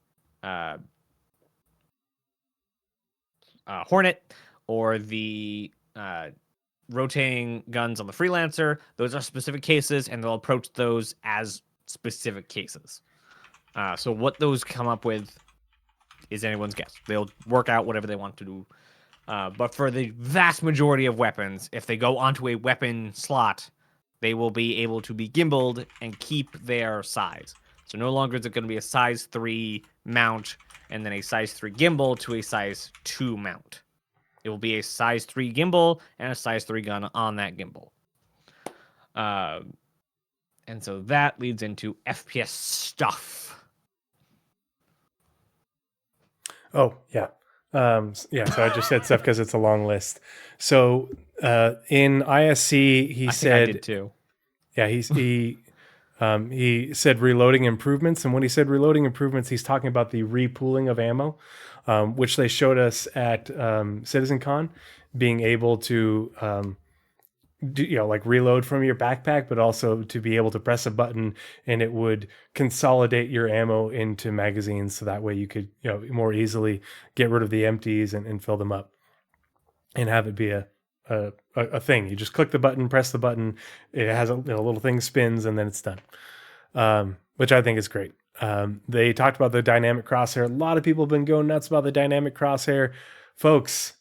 Hornet, or the rotating guns on the Freelancer, those are specific cases, and they'll approach those as specific cases. So what those come up with is anyone's guess. They'll work out whatever they want to do. But for the vast majority of weapons, if they go onto a weapon slot, they will be able to be gimbaled and keep their size. So no longer is it going to be a size 3 mount and then a size 3 gimbal to a size 2 mount. It will be a size 3 gimbal and a size 3 gun on that gimbal. And so that leads into FPS stuff. Oh, yeah. So I just said stuff because it's a long list. So in ISC, he said, I did too. Yeah, he said reloading improvements, and when he said reloading improvements, he's talking about the repooling of ammo, which they showed us at CitizenCon, being able to like reload from your backpack, but also to be able to press a button and it would consolidate your ammo into magazines, so that way you could more easily get rid of the empties and fill them up, and have it be a thing. You just click the button, press the button, it has a little thing spins, and then it's done, which I think is great. They talked about the dynamic crosshair. A lot of people have been going nuts about the dynamic crosshair. Folks,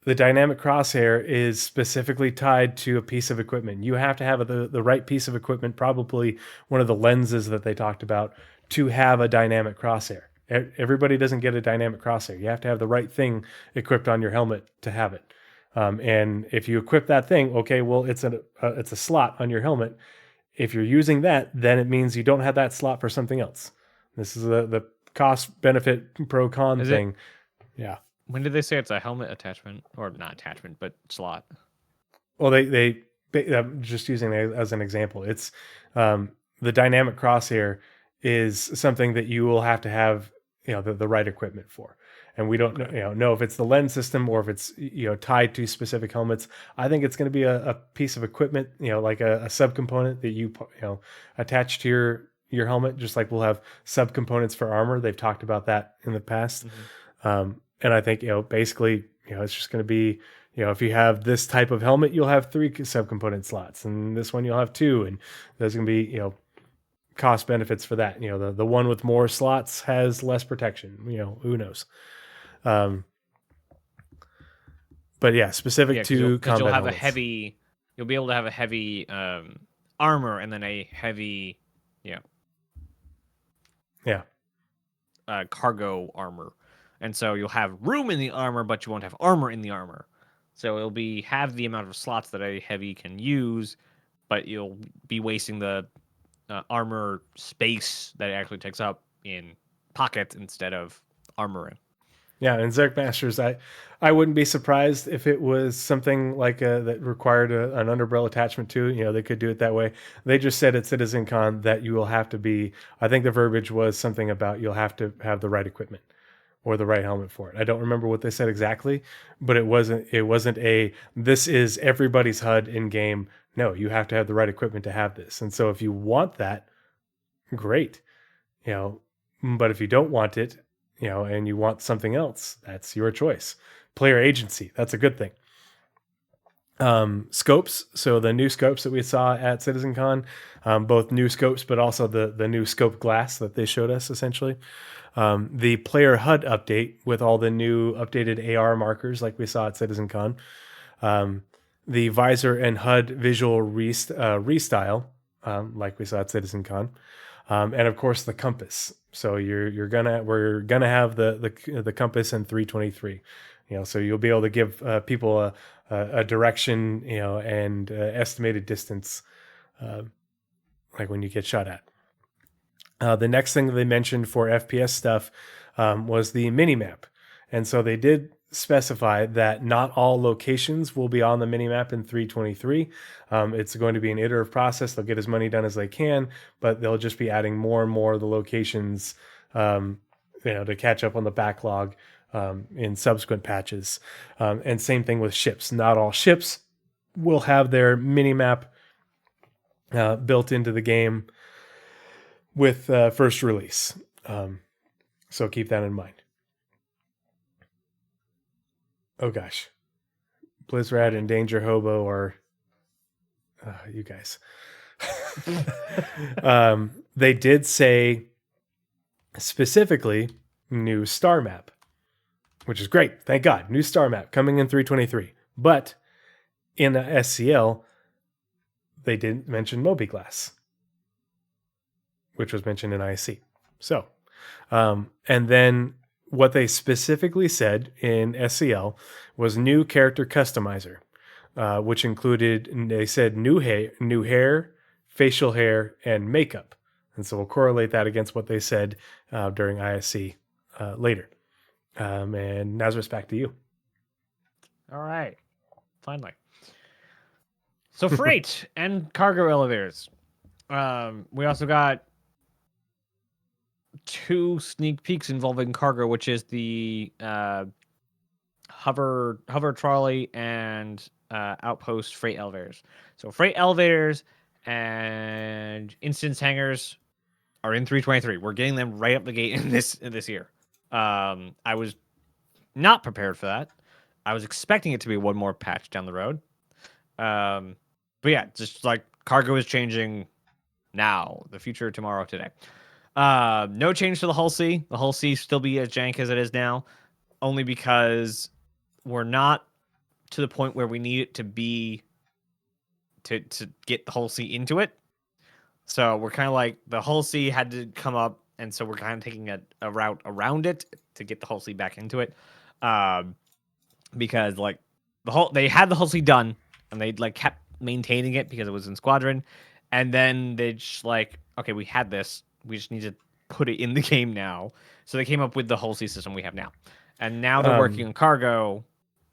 the dynamic crosshair is specifically tied to a piece of equipment. You have to have the right piece of equipment, probably one of the lenses that they talked about, to have a dynamic crosshair. Everybody doesn't get a dynamic crosshair. You have to have the right thing equipped on your helmet to have it. And if you equip that thing, okay, well, it's a slot on your helmet. If you're using that, then it means you don't have that slot for something else. This is the cost benefit pro con thing. Yeah. When did they say it's a helmet attachment, or not attachment, but slot? Well, they I'm just using it as an example. It's the dynamic crosshair is something that you will have to have the right equipment for. And we don't know if it's the lens system or if it's tied to specific helmets. I think it's going to be a piece of equipment, like a subcomponent that you attach to your helmet, just like we'll have subcomponents for armor. They've talked about that in the past. Mm-hmm. And I think basically it's just going to be if you have this type of helmet, you'll have 3 subcomponent slots, and this one you'll have 2, and there's going to be cost benefits for that. The one with more slots has less protection. Who knows? But yeah, specific to combat you'll have helmets. you'll be able to have a heavy armor and then a heavy cargo armor, and so you'll have room in the armor, but you won't have armor in the armor. So it'll have the amount of slots that a heavy can use, but you'll be wasting the armor space that it actually takes up in pockets instead of armoring. Yeah, and Zerk Masters, I wouldn't be surprised if it was something like that required an underbarrel attachment too. They could do it that way. They just said at CitizenCon that you will have to be, I think the verbiage was something about you'll have to have the right equipment, or the right helmet for it. I don't remember what they said exactly, but it wasn't a this is everybody's HUD in game. No, you have to have the right equipment to have this. And so if you want that, great. But if you don't want it, and you want something else, that's your choice. Player agency, that's a good thing. Scopes, so the new scopes that we saw at CitizenCon, both new scopes, but also the new scope glass that they showed us, essentially. The player HUD update with all the new updated AR markers like we saw at CitizenCon. The visor and HUD visual restyle, like we saw at CitizenCon. And of course the compass. So we're gonna have the compass in 323. So you'll be able to give people a direction, and estimated distance, like when you get shot at. The next thing that they mentioned for FPS stuff was the minimap. And so they did specify that not all locations will be on the minimap in 323. It's going to be an iterative process. They'll get as many done as they can, but they'll just be adding more and more of the locations, to catch up on the backlog in subsequent patches. And same thing with ships. Not all ships will have their minimap built into the game with first release. So keep that in mind. Oh gosh. Blizzard and Danger Hobo are you guys. They did say specifically new star map, which is great. Thank God. New star map coming in 323. But in the SCL, they didn't mention Mobi-Glass, which was mentioned in IC. So, and then what they specifically said in SCL was new character customizer, which included, they said new hair, facial hair, and makeup. And so we'll correlate that against what they said during ISC later. And Nazeris, back to you. All right. Finally. So freight and cargo elevators. We also got 2 sneak peeks involving cargo, which is the hover trolley and outpost freight elevators. So freight elevators and instance hangars are in 323. We're getting them right up the gate in this year. I was not prepared for that. I was expecting it to be one more patch down the road. But yeah, just like cargo is changing now, the future tomorrow, today. No change to the Hull C. The Hull C still be as jank as it is now, only because we're not to the point where we need it to be to get the Hull C into it. So we're kind of like, the Hull C had to come up, and so we're kind of taking a route around it to get the Hull C back into it. Because like they had the Hull C done, and they like kept maintaining it because it was in Squadron, and then they just like, okay, we had this, we just need to put it in the game now. So they came up with the Hull C system we have now, and now they're working on cargo,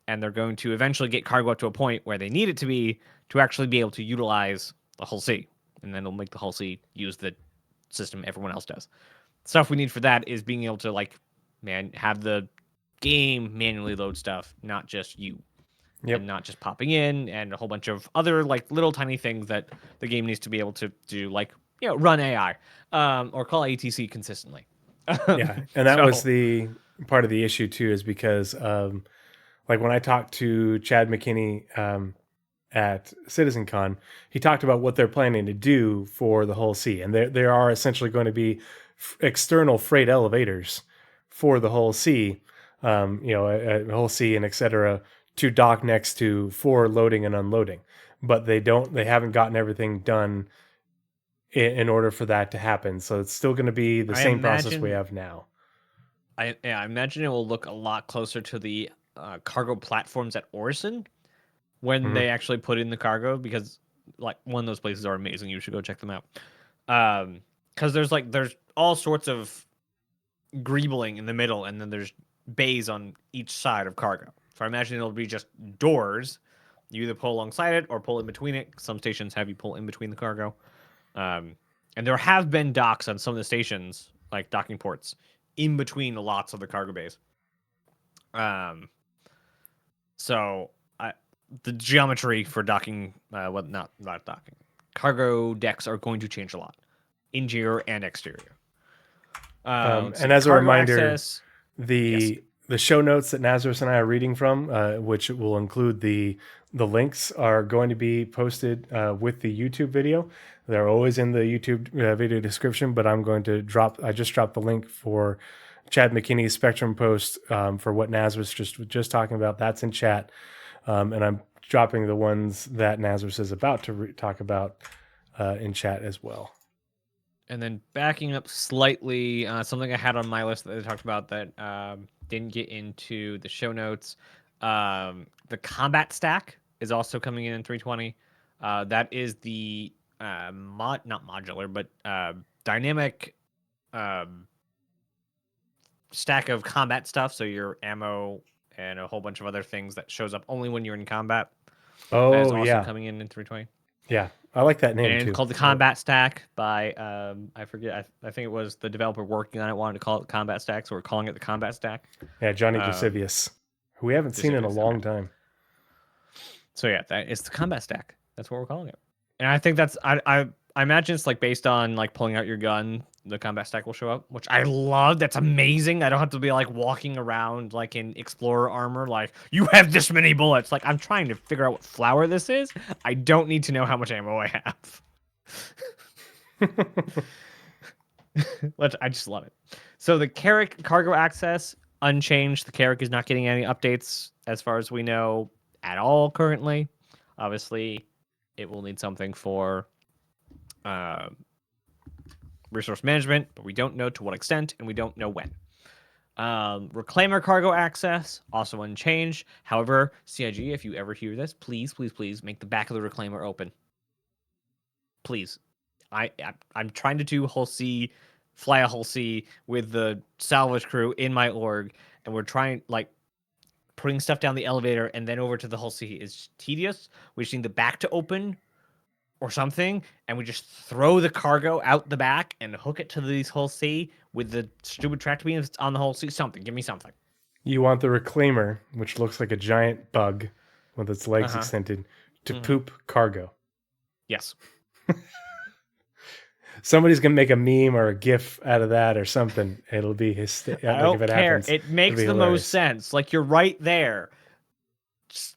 and they're going to eventually get cargo up to a point where they need it to be to actually be able to utilize the Hull C, and then it'll make the Hull C use the system everyone else does. Stuff we need for that is being able to like, have the game manually load stuff, not just you. Yep. And not just popping in, and a whole bunch of other like little tiny things that the game needs to be able to do, like run AI, or call ATC consistently. Yeah, and that was the part of the issue too, is because like when I talked to Chad McKinney at CitizenCon, he talked about what they're planning to do for the Hull C, and there are essentially going to be external freight elevators for the Hull C, Hull C and etc. to dock next to for loading and unloading, but they haven't gotten everything done in order for that to happen. So it's still going to be the same process we have now. I imagine it will look a lot closer to the cargo platforms at Orison when they actually put in the cargo, because like one of those places are amazing. You should go check them out. Because there's all sorts of greebling in the middle, and then there's bays on each side of cargo. So I imagine it'll be just doors. You either pull alongside it or pull in between it. Some stations have you pull in between the cargo. And there have been docks on some of the stations, like docking ports, in between lots of the cargo bays. So the geometry for docking, not docking, cargo decks are going to change a lot, interior and exterior. And as a Cargo reminder, access, the show notes that Nazeris and I are reading from, which will include the links, are going to be posted with the YouTube video. They're always in the YouTube video description, but I just dropped the link for Chad McKinney's Spectrum post for what Naz was just talking about. That's in chat. And I'm dropping the ones that Nazeris is about to talk about in chat as well. And then backing up slightly, something I had on my list that I talked about that didn't get into the show notes. The combat stack is also coming in 320. That is the not modular, but dynamic stack of combat stuff. So your ammo and a whole bunch of other things that shows up only when you're in combat. Oh, that is also yeah. coming in 320. Yeah, I like that name And too. it's called the Combat Stack by I forget. I think it was the developer working on it wanted to call it the Combat Stack, so we're calling it the Combat Stack. Yeah, Johnny Gisevius, who we haven't seen in a long time. So yeah, it's the Combat Stack. That's what we're calling it. And I think that's I imagine it's like based on like pulling out your gun, the Combat Stack will show up, which I love. That's amazing. I don't have to be like walking around like in Explorer armor, like you have this many bullets. Like I'm trying to figure out what flower this is. I don't need to know how much ammo I have. Which I just love it. So the Carrack cargo access unchanged. The Carrack is not getting any updates as far as we know at all currently. Obviously, it will need something for resource management, but we don't know to what extent, and we don't know when. Reclaimer cargo access, also unchanged. However, CIG, if you ever hear this, please, please, please make the back of the Reclaimer open. Please. I'm trying to do Hull C, fly a Hull C with the salvage crew in my org, and we're trying, like, putting stuff down the elevator and then over to the Hull C is tedious. We just need the back to open or something, and we just throw the cargo out the back and hook it to these Hull C with the stupid tractor beams on the Hull C. Something. Give me something. You want the Reclaimer, which looks like a giant bug with its legs extended, to poop cargo. Yes. Somebody's gonna make a meme or a GIF out of that or something. It'll be hysterical. I don't care. It makes the most sense. Like, you're right there. Just,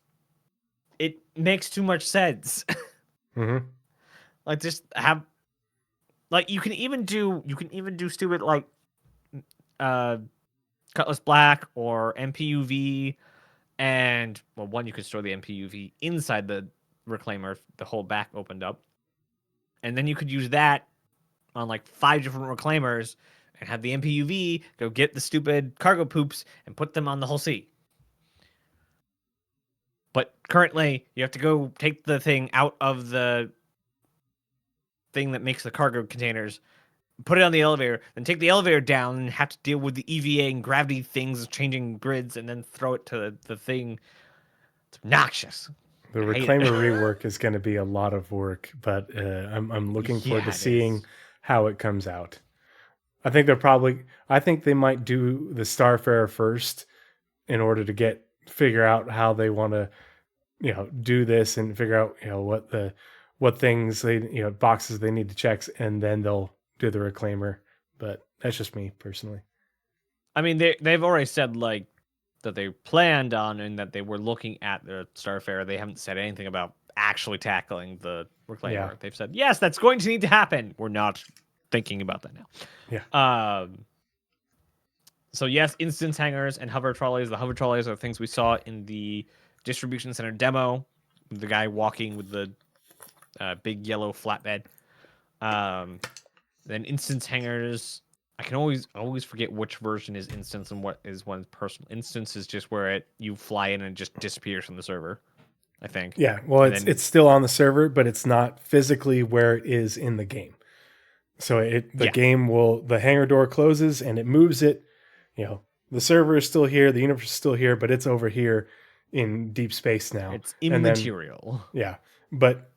it makes too much sense. Like, just have, like, you can even do stupid, like, Cutlass Black or MPUV, and, well, one, you could store the MPUV inside the Reclaimer, the whole back opened up, and then you could use that on like 5 different Reclaimers and have the MPUV go get the stupid cargo poops and put them on the Hull C. But currently, you have to go take the thing out of the thing that makes the cargo containers, put it on the elevator, then take the elevator down and have to deal with the EVA and gravity things changing grids, and then throw it to the thing. It's obnoxious. The Reclaimer rework is going to be a lot of work, but I'm looking forward to seeing how it comes out. I think they might do the Starfarer first in order to figure out how they want to, do this and figure out, what things boxes they need to check, and then they'll do the Reclaimer. But that's just me personally. I mean, they've already said like that they planned on and that they were looking at the Starfarer. They haven't said anything about actually tackling the Reclaimer. Yeah. They've said, yes, that's going to need to happen. We're not thinking about that now. Yeah. So yes, instance hangars and hover trolleys. The hover trolleys are things we saw in the distribution center demo. The guy walking with the big yellow flatbed. Then instance hangars. I can always forget which version is instance and what is one's personal. Instance is just where you fly in and it just disappears from the server, I think. Yeah, well, it's still on the server, but it's not physically where it is in the game. So the hangar door closes and it moves it. The server is still here, the universe is still here, but it's over here in deep space now. It's immaterial. But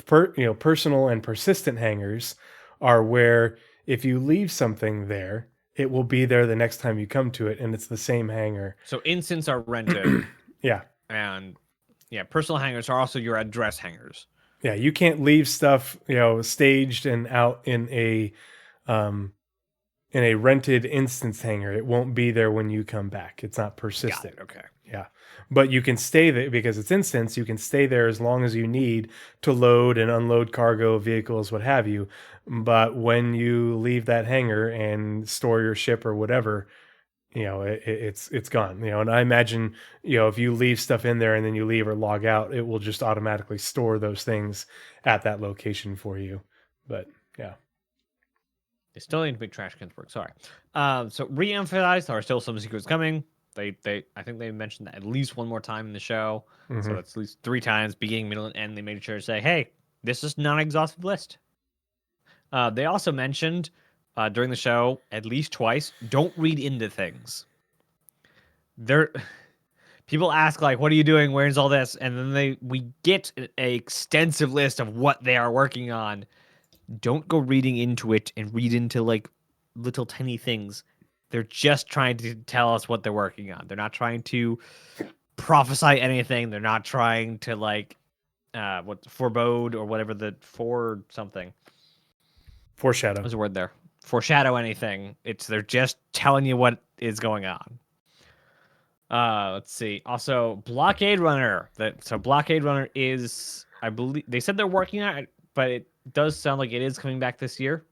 personal and persistent hangars are where if you leave something there it will be there the next time you come to it, and it's the same hangar. So instants are rented, Yeah. and personal hangars are also your address hangars. Yeah, you can't leave stuff, staged and out in a rented instance hangar. It won't be there when you come back. It's not persistent. Got it, okay. Yeah. But you can stay there because it's instance. You can stay there as long as you need to load and unload cargo, vehicles, what have you. But when you leave that hangar and store your ship or whatever, it's gone. And I imagine, if you leave stuff in there and then you leave or log out, it will just automatically store those things at that location for you. But yeah. They still need to make trash cans work. Sorry. So re-emphasize, there are still some secrets coming. I think they mentioned that at least one more time in the show. Mm-hmm. So that's at least 3 times, beginning, middle, and end. They made sure to say, hey, this is not an exhaustive list. They also mentioned during the show at least twice, don't read into things. People ask, like, what are you doing? Where's all this? And then we get an extensive list of what they are working on. Don't go reading into it and read into, like, little tiny things. They're just trying to tell us what they're working on. They're not trying to prophesy anything. They're not trying to, like, forebode or whatever Foreshadow. There's a word there. Foreshadow anything. They're just telling you what is going on. Let's see. Also, Blockade Runner. Blockade Runner is, I believe, they said they're working on it, but it does sound like it is coming back this year.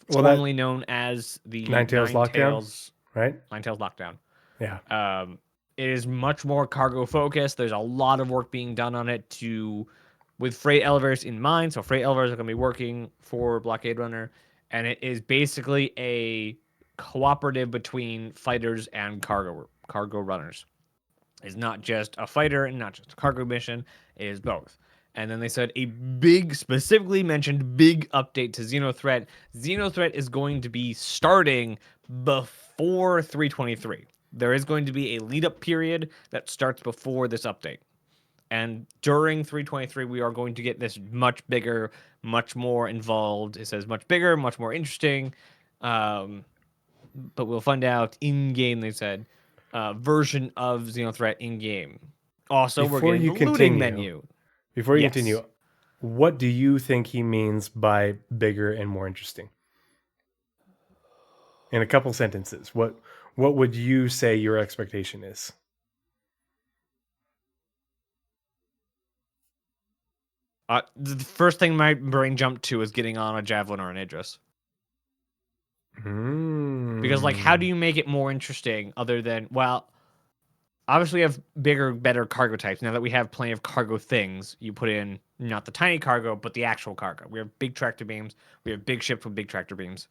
Formerly known as the Ninetales Lockdown, right? Ninetales Lockdown. Yeah. It is much more cargo focused. There's a lot of work being done on it with freight elevators in mind. So freight elevators are going to be working for Blockade Runner, and it is basically a cooperative between fighters and cargo runners. It's not just a fighter and not just a cargo mission. It is both. And then they said specifically mentioned big update to Xenothreat. Xenothreat is going to be starting before 323. There is going to be a lead-up period that starts before this update. And during 323, we are going to get this much bigger, much more involved. It says much bigger, much more interesting. But we'll find out in-game, they said, version of Xenothreat in-game. Also, we're getting the looting menu. Before you continue, what do you think he means by bigger and more interesting? In a couple sentences, what would you say your expectation is? The first thing my brain jumped to is getting on a Javelin or an Idris. Because, like, how do you make it more interesting other than, well, obviously we have bigger, better cargo types. Now that we have plenty of cargo things, you put in not the tiny cargo, but the actual cargo. We have big tractor beams. We have big ships with big tractor beams.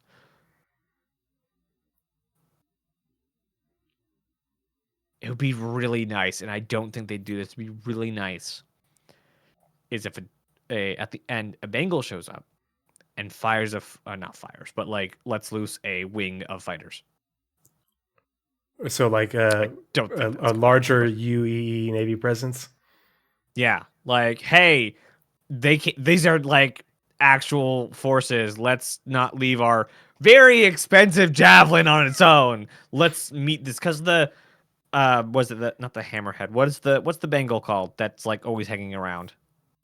It would be really nice, and I don't think they'd do this. It would be really nice is if at the end a Bengal shows up and fires not fires, but like lets loose a wing of fighters. So like a larger UEE Navy presence? Yeah. Like, hey, these are like actual forces. Let's not leave our very expensive Javelin on its own. Let's meet this, because not the Hammerhead. What's the Bengal called that's like always hanging around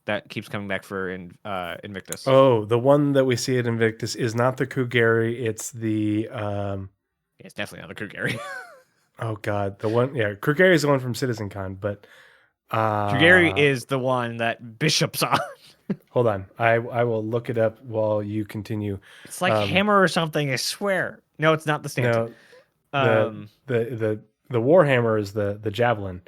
that keeps coming back for Invictus? Oh, the one that we see at Invictus is not the Kugari, it's the it's definitely not the Kugari. Oh God, the one, Kugari is the one from Citizen Con, but Kugari is the one that Bishop's on. Hold on, I will look it up while you continue. It's like Hammer or something, I swear. No, it's not the Stanton. No, the Warhammer is the Javelin.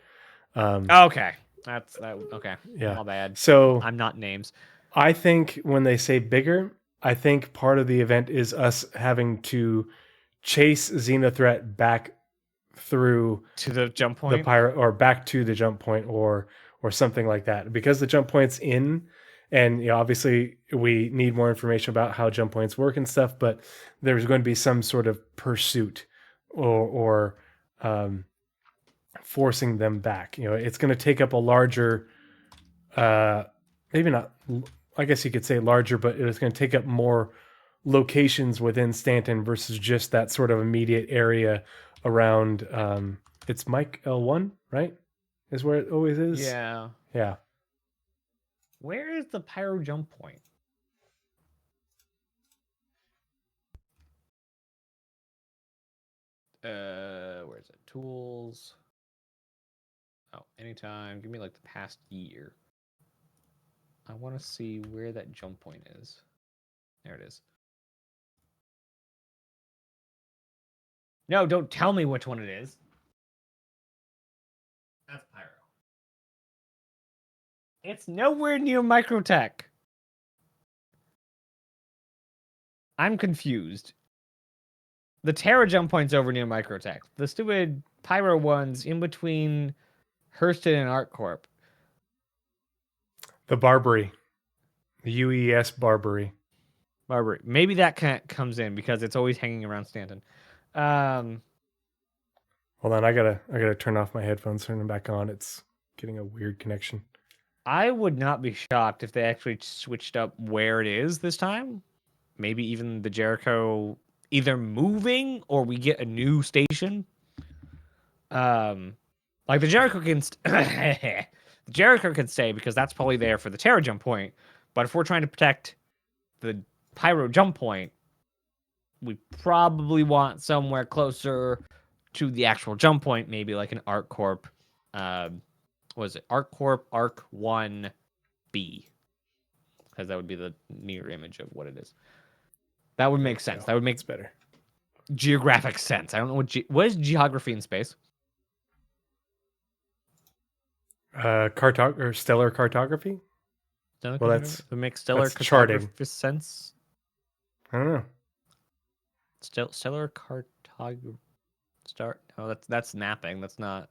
Okay, that's that. Okay, yeah, my bad. So I'm not names. I think when they say bigger, I think part of the event is us having to chase Xenothreat back through to the jump point, the pirate, or back to the jump point, or something like that, because the jump point's in, and obviously we need more information about how jump points work and stuff, but there's going to be some sort of pursuit or forcing them back. It's going to take up a larger, maybe not, I guess you could say larger, but it's going to take up more locations within Stanton versus just that sort of immediate area around. It's Mike L1, right? Is where it always is. Yeah. Yeah. Where is the pyro jump point? Where is it? Tools. Oh, anytime. Give me like the past year. I want to see where that jump point is. There it is. No, don't tell me which one it is. That's pyro. It's nowhere near Microtech. I'm confused. The Terra jump point's over near Microtech. The stupid pyro one's in between Hurston and ArtCorp. The Barbary. The UES Barbary. Barbary. Maybe that comes in because it's always hanging around Stanton. Hold on, I gotta turn off my headphones, turn them back on. It's getting a weird connection. I would not be shocked if they actually switched up where it is this time. Maybe even the Jericho either moving or we get a new station. Like the Jericho can the Jericho can stay because that's probably there for the Terra jump point. But if we're trying to protect the pyro jump point, we probably want somewhere closer to the actual jump point, maybe like an ArtCorp. What is it? ArtCorp Arc 1B. Because that would be the mirror image of what it is. That would make sense. That would make better geographic sense. I don't know what is geography in space? Or stellar cartography? Stellar Well, cartography? Would make stellar that's charting. cartography sense. I don't know. Stellar cartography. No, that's mapping. That's not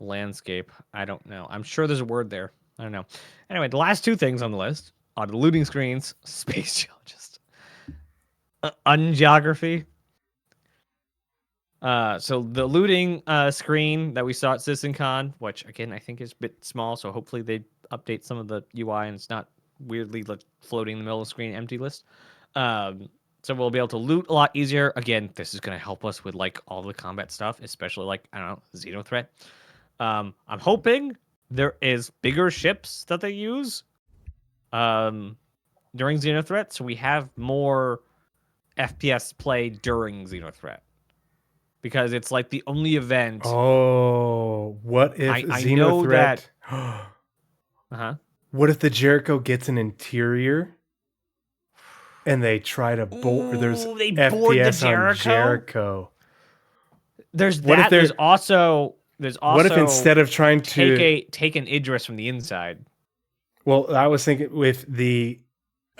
landscape. I don't know. I'm sure there's a word there. I don't know. Anyway, the last two things on the list are the looting screens, space geologist, ungeography. So the looting screen that we saw at CitizenCon, which again I think is a bit small, so hopefully they update some of the UI and it's not weirdly like floating in the middle of the screen empty list. So we'll be able to loot a lot easier. Again, this is going to help us with like all the combat stuff, especially like I don't know, Xenothreat. I'm hoping there is bigger ships that they use during Xenothreat, so we have more FPS play during Xenothreat. Because it's like the only event. Oh, what if I know Xenothreat? that. What if the Jericho gets an interior and they try to board? There's they board the FPS on Jericho? Jericho. There's What if that. There's also. What if instead of trying to take an Idris from the inside? Well, I was thinking with the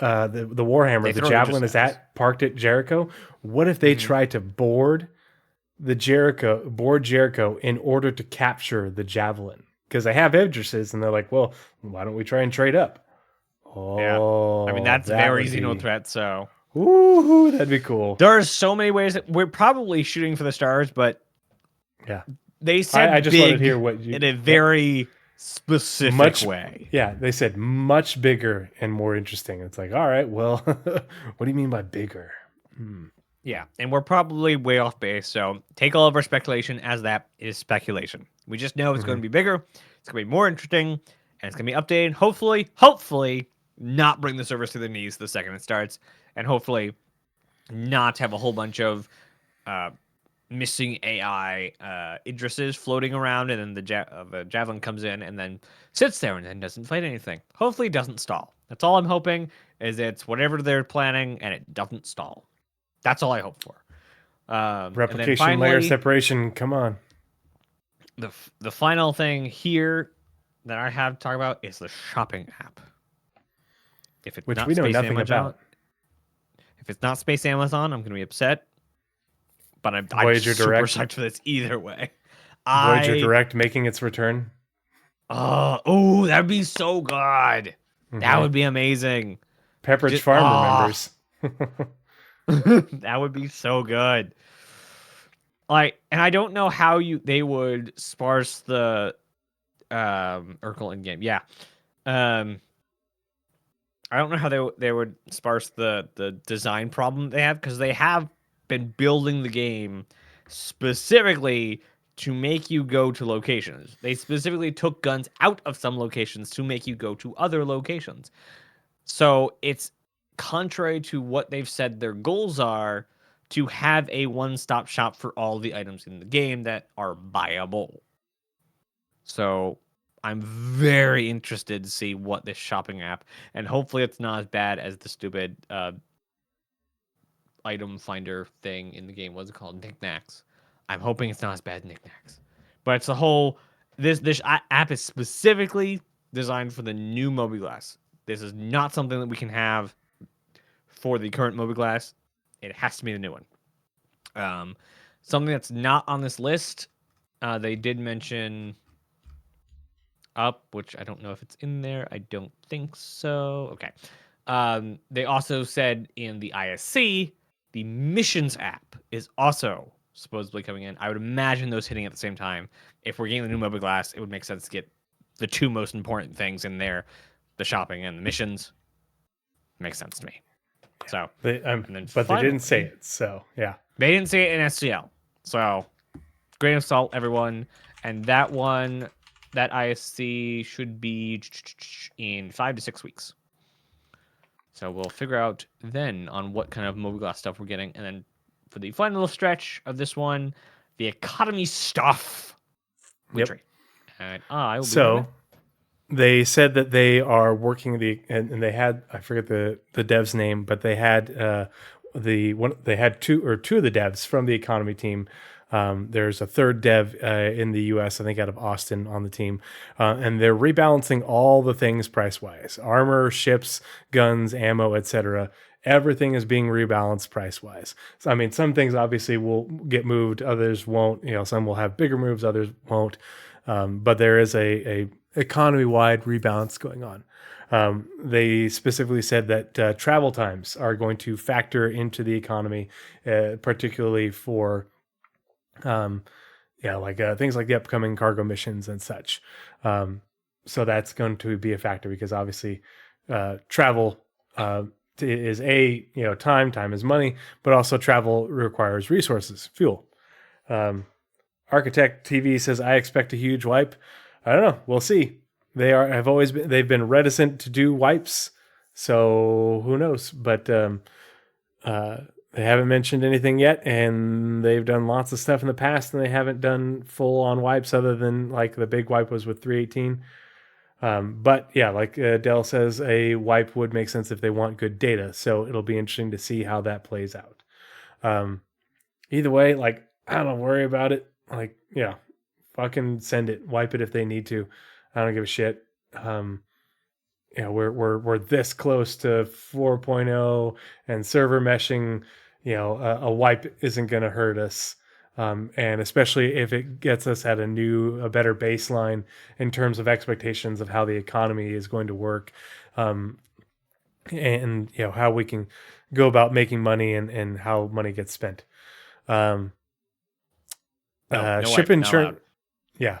Warhammer, the Javelin is parked at Jericho. What if they try to board Jericho in order to capture the Javelin? Because they have Idrises, and they're like, well, why don't we try and trade up? Oh, yeah. I mean, that's very Xenothreat, so. Ooh, that'd be cool. There's so many ways that we're probably shooting for the stars, but yeah, they said I just wanted to hear what you in a very specific way. Yeah, they said much bigger and more interesting. It's like, all right, well, what do you mean by bigger? Yeah, and we're probably way off base, so take all of our speculation as that is speculation. We just know it's going to be bigger, it's going to be more interesting, and it's going to be updated. Hopefully, not bring the servers to their knees the second it starts, and hopefully not have a whole bunch of missing AI Idrises floating around, and then the Javelin comes in and then sits there and then doesn't fight anything. Hopefully it doesn't stall. That's all I'm hoping, is it's whatever they're planning, and it doesn't stall. That's all I hope for. Replication finally, layer separation. Come on. The final thing here that I have to talk about is the shopping app. If it's Which not we know Space nothing Amazon, about. if it's not Space Amazon, I'm going to be upset. But I'm Voyager super Direct. psyched for this either way. Voyager Direct making its return. Oh, that'd be so good. That would be amazing. Pepperidge Farm remembers. That would be so good. Like, and I don't know how they would sparse the Urkel in game. Yeah. I I don't know how they would sparse the design problem they have, because they have been building the game specifically to make you go to locations. They specifically took guns out of some locations to make you go to other locations. So it's contrary to what they've said their goals are, to have a one-stop shop for all the items in the game that are buyable. So I'm very interested to see what this shopping app, and hopefully it's not as bad as the stupid item finder thing in the game. What's it called? Knickknacks. I'm hoping it's not as bad as Knickknacks. But it's the whole, this app is specifically designed for the new mobiGlas. This is not something that we can have for the current mobiGlas. It has to be the new one. Something that's not on this list, they did mention Up, which I don't know if it's in there. I don't think so. Okay. They also said in the ISC, the missions app is also supposedly coming in. I would imagine those hitting at the same time. If we're getting the new mobiGlas, it would make sense to get the two most important things in there, the shopping and the missions. Makes sense to me. So, but they didn't say it. So, yeah. They didn't say it in SCL. So, grain of salt, everyone. And that one, that ISC should be in 5 to 6 weeks. So we'll figure out then on what kind of mobiGlas stuff we're getting. And then for the final stretch of this one, the economy stuff. Yep. And I will be they said that they are working and they had, I forget the dev's name, but they had two of the devs from the economy team. There's a third dev in the US, I think out of Austin, on the team. And they're rebalancing all the things price-wise. Armor, ships, guns, ammo, etc. Everything is being rebalanced price-wise. So, I mean, some things obviously will get moved, others won't. Some will have bigger moves, others won't. But there is a economy-wide rebalance going on. They specifically said that travel times are going to factor into the economy, particularly for things like the upcoming cargo missions and such. So that's going to be a factor because obviously travel is time is money, but also travel requires resources, fuel. Architect TV says, I expect a huge wipe. I don't know. We'll see. They've been reticent to do wipes. So who knows? But, they haven't mentioned anything yet, and they've done lots of stuff in the past, and they haven't done full-on wipes other than like the big wipe was with 318. But yeah, like Dell says, a wipe would make sense if they want good data. So it'll be interesting to see how that plays out. Either way, like, I don't worry about it. Like, yeah, fucking send it, wipe it if they need to. I don't give a shit. We're this close to 4.0 and server meshing. A wipe isn't going to hurt us. And especially if it gets us at a better baseline in terms of expectations of how the economy is going to work. And how we can go about making money and how money gets spent. Ship insurance. Yeah.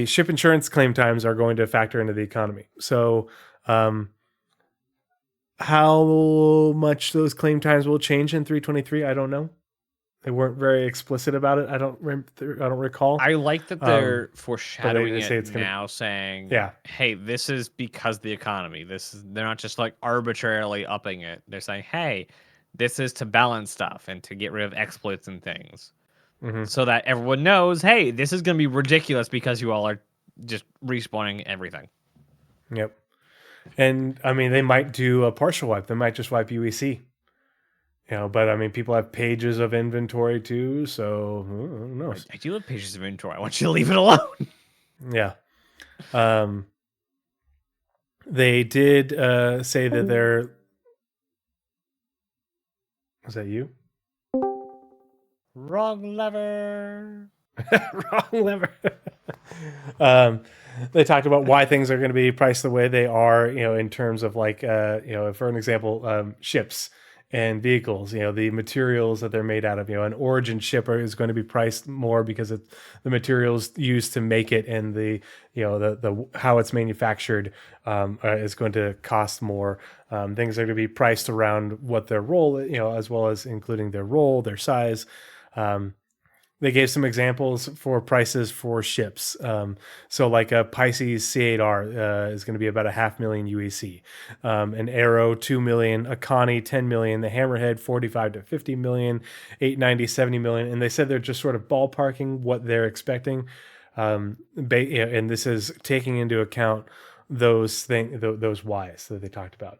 Ship insurance claim times are going to factor into the economy. So, how much those claim times will change in 323, I don't know. They weren't very explicit about it. I don't recall. I like that they're foreshadowing it's now, saying, yeah, hey, this is because the economy. They're not just like arbitrarily upping it. They're saying, hey, this is to balance stuff and to get rid of exploits and things. Mm-hmm. So that everyone knows, hey, this is going to be ridiculous because you all are just respawning everything. Yep. And I mean, they might do a partial wipe. They might just wipe UEC. But I mean, people have pages of inventory too, so who knows? I do have pages of inventory. I want you to leave it alone. Yeah. They did say that they're... Was that you? Wrong lever. Wrong lever. They talked about why things are going to be priced the way they are, in terms of like, for an example, ships and vehicles. The materials that they're made out of. An origin ship is going to be priced more because of the materials used to make it, and the how it's manufactured is going to cost more. Things are going to be priced around what their role, as well as including their role, their size. They gave some examples for prices for ships. So like a Pisces C8R is going to be about $500,000 UEC. An Arrow, 2 million, a Connie, 10 million, the Hammerhead, 45 to 50 million, 890, 70 million. And they said they're just sort of ballparking what they're expecting. And this is taking into account those whys that they talked about.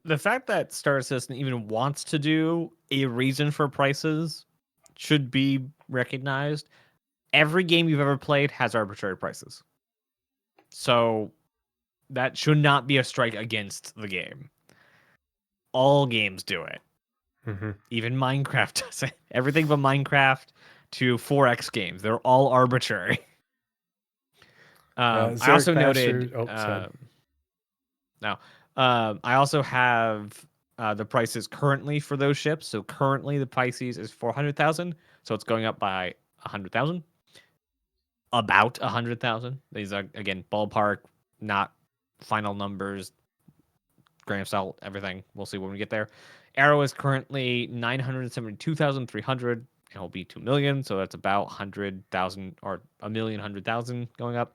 The fact that Star Citizen even wants to do a reason for prices should be recognized. Every game you've ever played has arbitrary prices. So that should not be a strike against the game. All games do it. Mm-hmm. Even Minecraft does it. Everything from Minecraft to 4X games, they're all arbitrary. I also noted... I also have the prices currently for those ships. So currently the Pisces is 400,000. So it's going up by 100,000. About 100,000. These are, again, ballpark, not final numbers, grain of salt, everything. We'll see when we get there. Arrow is currently 972,300. And it'll be 2 million. So that's about 100,000 or 1,100,000 going up.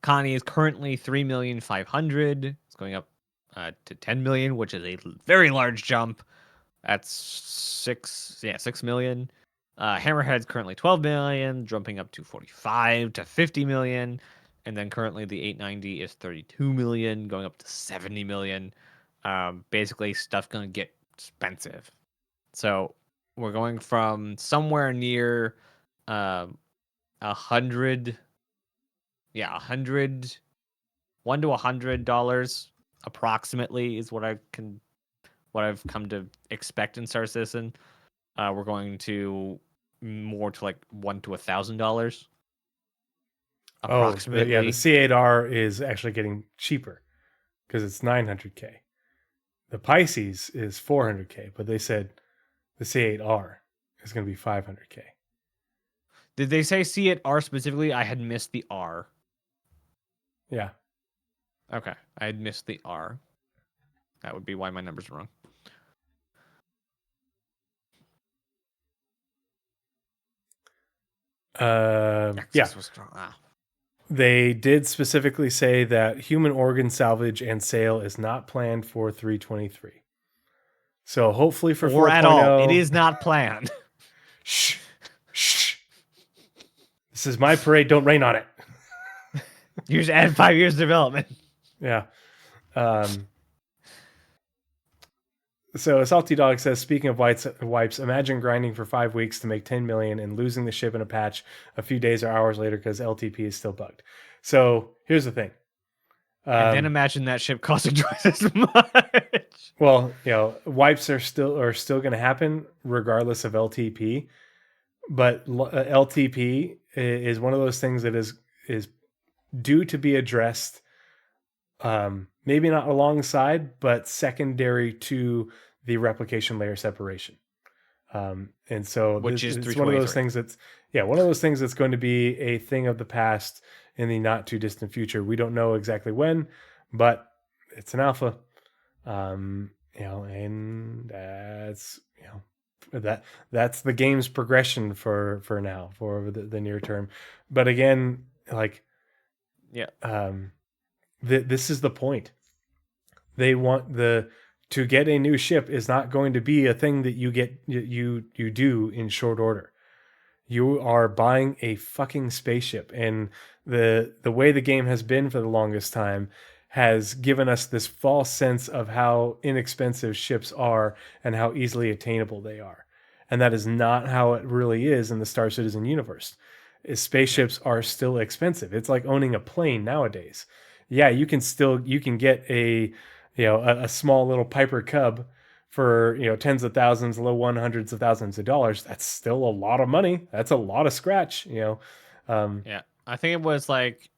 Connie is currently 3,500,000. It's going up to 10 million, which is a very large jump. That's 6 million. Hammerhead's currently 12 million, jumping up to 45 to 50 million. And then currently the 890 is 32 million, going up to 70 million. Basically, stuff going to get expensive. So we're going from somewhere near 100, $100 to $100 approximately is what I've come to expect in Star Citizen. We're going to more to like $100 to $1,000 approximately. The C8R is actually getting cheaper because it's 900K. The Pisces is 400K, but they said the C8R is going to be 500K. Did they say C8R specifically? I had missed the R. Yeah. Okay, I had missed the R. That would be why my numbers are wrong. Yeah. Was strong. They did specifically say that human organ salvage and sale is not planned for 323. So hopefully for 4.0... Or at all. It is not planned. Shh. This is my parade. Don't rain on it. You just add 5 years development. Yeah. So Salty Dog says, speaking of wipes, imagine grinding for 5 weeks to make 10 million and losing the ship in a patch a few days or hours later because LTP is still bugged. So here's the thing. And then imagine that ship costing twice as much. Well, wipes are still going to happen regardless of LTP. But LTP is one of those things that is due to be addressed, maybe not alongside, but secondary to the replication layer separation. And so it's one of those things that's going to be a thing of the past in the not too distant future. We don't know exactly when, but it's an alpha. And that's the game's progression for now, for the near term. But again, this is the point. They want to get a new ship is not going to be a thing that you do in short order. You are buying a fucking spaceship, and the way the game has been for the longest time has given us this false sense of how inexpensive ships are and how easily attainable they are. And that is not how it really is in the Star Citizen universe. Spaceships are still expensive. It's like owning a plane nowadays. Yeah, you can get a small little Piper Cub for tens of thousands, low hundreds of thousands of dollars. That's still a lot of money. That's a lot of scratch. Yeah, I think it was like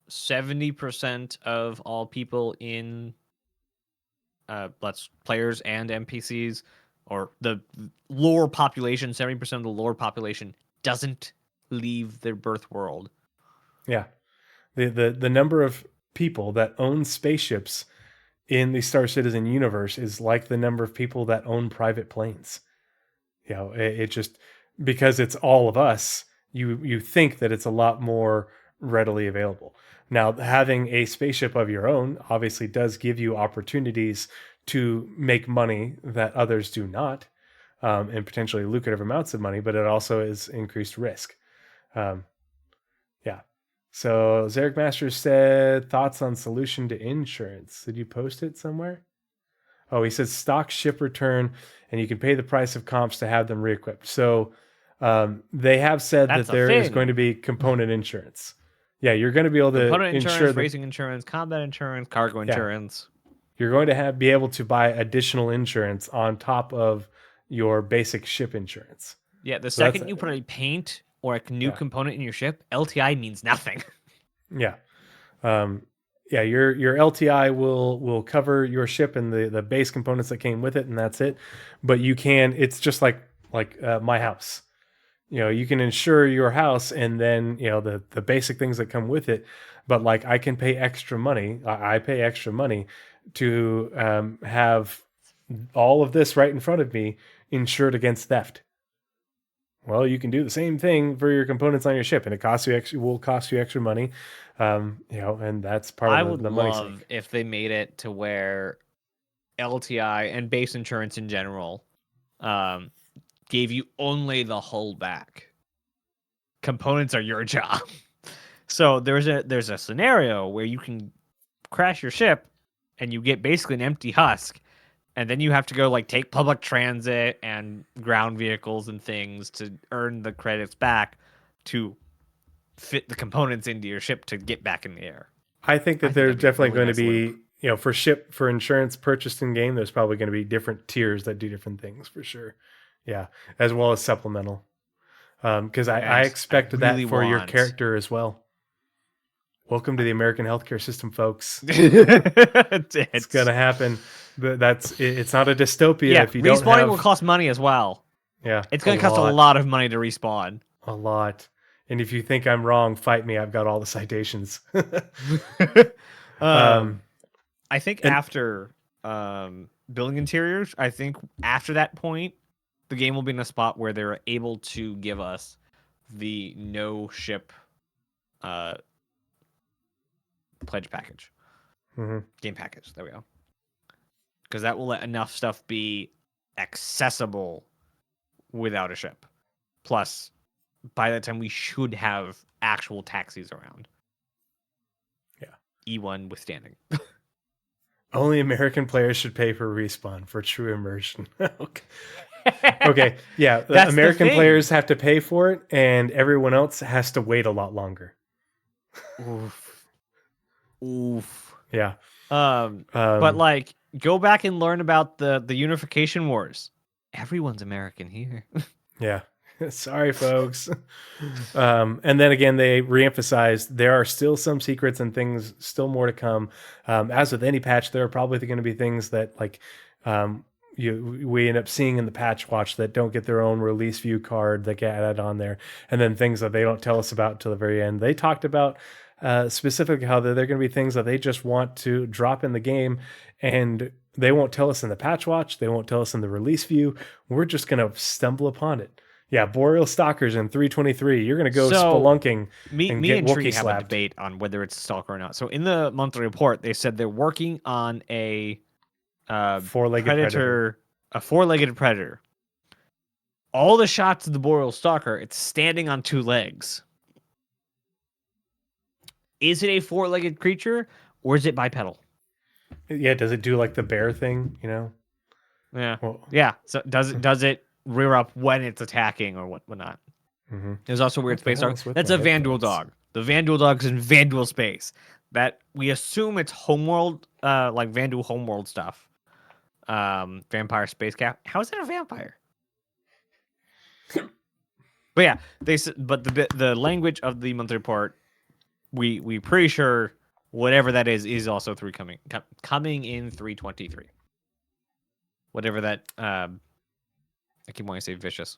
70% of all people in lets players and NPCs, or the lore population, 70% of the lore population doesn't leave their birth world. Yeah. The number of people that own spaceships in the Star Citizen universe is like the number of people that own private planes. You know, it just, because it's all of us, you think that it's a lot more readily available. Now, having a spaceship of your own obviously does give you opportunities to make money that others do not, and potentially lucrative amounts of money, but it also is increased risk. Yeah. So Zarek Masters said, thoughts on solution to insurance. Did you post it somewhere? Oh, he says stock ship return, and you can pay the price of comps to have them re-equipped. So they have said That's that there is thing. going to be component insurance. Yeah, you're going to be able to Component insure insurance, the, racing insurance, combat insurance, cargo insurance. you're going to be able to buy additional insurance on top of your basic ship insurance. Yeah, the So that's- second you put a paint or a new Yeah. component in your ship, LTI means nothing. Yeah. Your LTI will cover your ship and the base components that came with it, and that's it. But you can, it's just like my house. You know, you can insure your house, and then, you know, the basic things that come with it. But like, I can pay extra money. I pay extra money to have all of this right in front of me insured against theft. Well, you can do the same thing for your components on your ship, and it will cost you extra money. You know, and that's part I of would the money love sink. if they made it to where LTI and base insurance in general gave you only the hull back. Components are your job. So there's a scenario where you can crash your ship and you get basically an empty husk, and then you have to go like take public transit and ground vehicles and things to earn the credits back to fit the components into your ship to get back in the air. I think that I think there's that'd be a definitely really going nice to be, loop. you know, for insurance purchased in game, there's probably going to be different tiers that do different things for sure. Yeah, as well as supplemental. Because I And expect I that really for your want- character as well. Welcome to the American healthcare system, folks. it's It's gonna happen. It's not a dystopia Yeah, if you don't respawning have. will cost money as well. Yeah, It's going to cost a lot of money to respawn. A lot. And if you think I'm wrong, fight me. I've got all the citations. I think after building interiors, I think after that point, the game will be in a spot where they're able to give us the no ship pledge package. Game package. There we go. Because that will let enough stuff be accessible without a ship. Plus, by that time, we should have actual taxis around. Yeah. E1 withstanding. Only American players should pay for respawn for true immersion. Okay. Yeah. That's the American thing. players have to pay for it, and everyone else has to wait a lot longer. Oof. Yeah. But like, go back and learn about the unification wars. Everyone's American here. Yeah. Sorry, folks. And then again, they reemphasized there are still some secrets and things still more to come. As with any patch, there are probably going to be things that like we end up seeing in the patch watch that don't get their own release view card that get added on there, and then things that they don't tell us about until the very end. They talked about specifically how there are going to be things that they just want to drop in the game, and they won't tell us in the patch watch. They won't tell us in the release view. We're just going to stumble upon it. Yeah, Boreal Stalkers in 323. You're going to go spelunking Me and and get Tree Wookiee have slapped. a debate on whether it's a stalker or not. So in the monthly report, they said they're working on a Four-legged predator. a four-legged predator. All the shots of the Boreal Stalker, it's standing on two legs. Is it a four-legged creature or is it bipedal? Yeah, does it do like the bear thing, you know? Yeah. Well, Yeah. So does it rear up when it's attacking or whatnot? There's also a weird What the space hell dog. is with That's my a Vanduul headphones? dog. The Vanduul dog's in Vanduul space. That we assume it's homeworld, like Vanduul homeworld stuff. Vampire space cat. How is it a vampire? But yeah, but the language of the monthly report, we pretty sure whatever that is also coming in 323. whatever that I keep wanting to say vicious.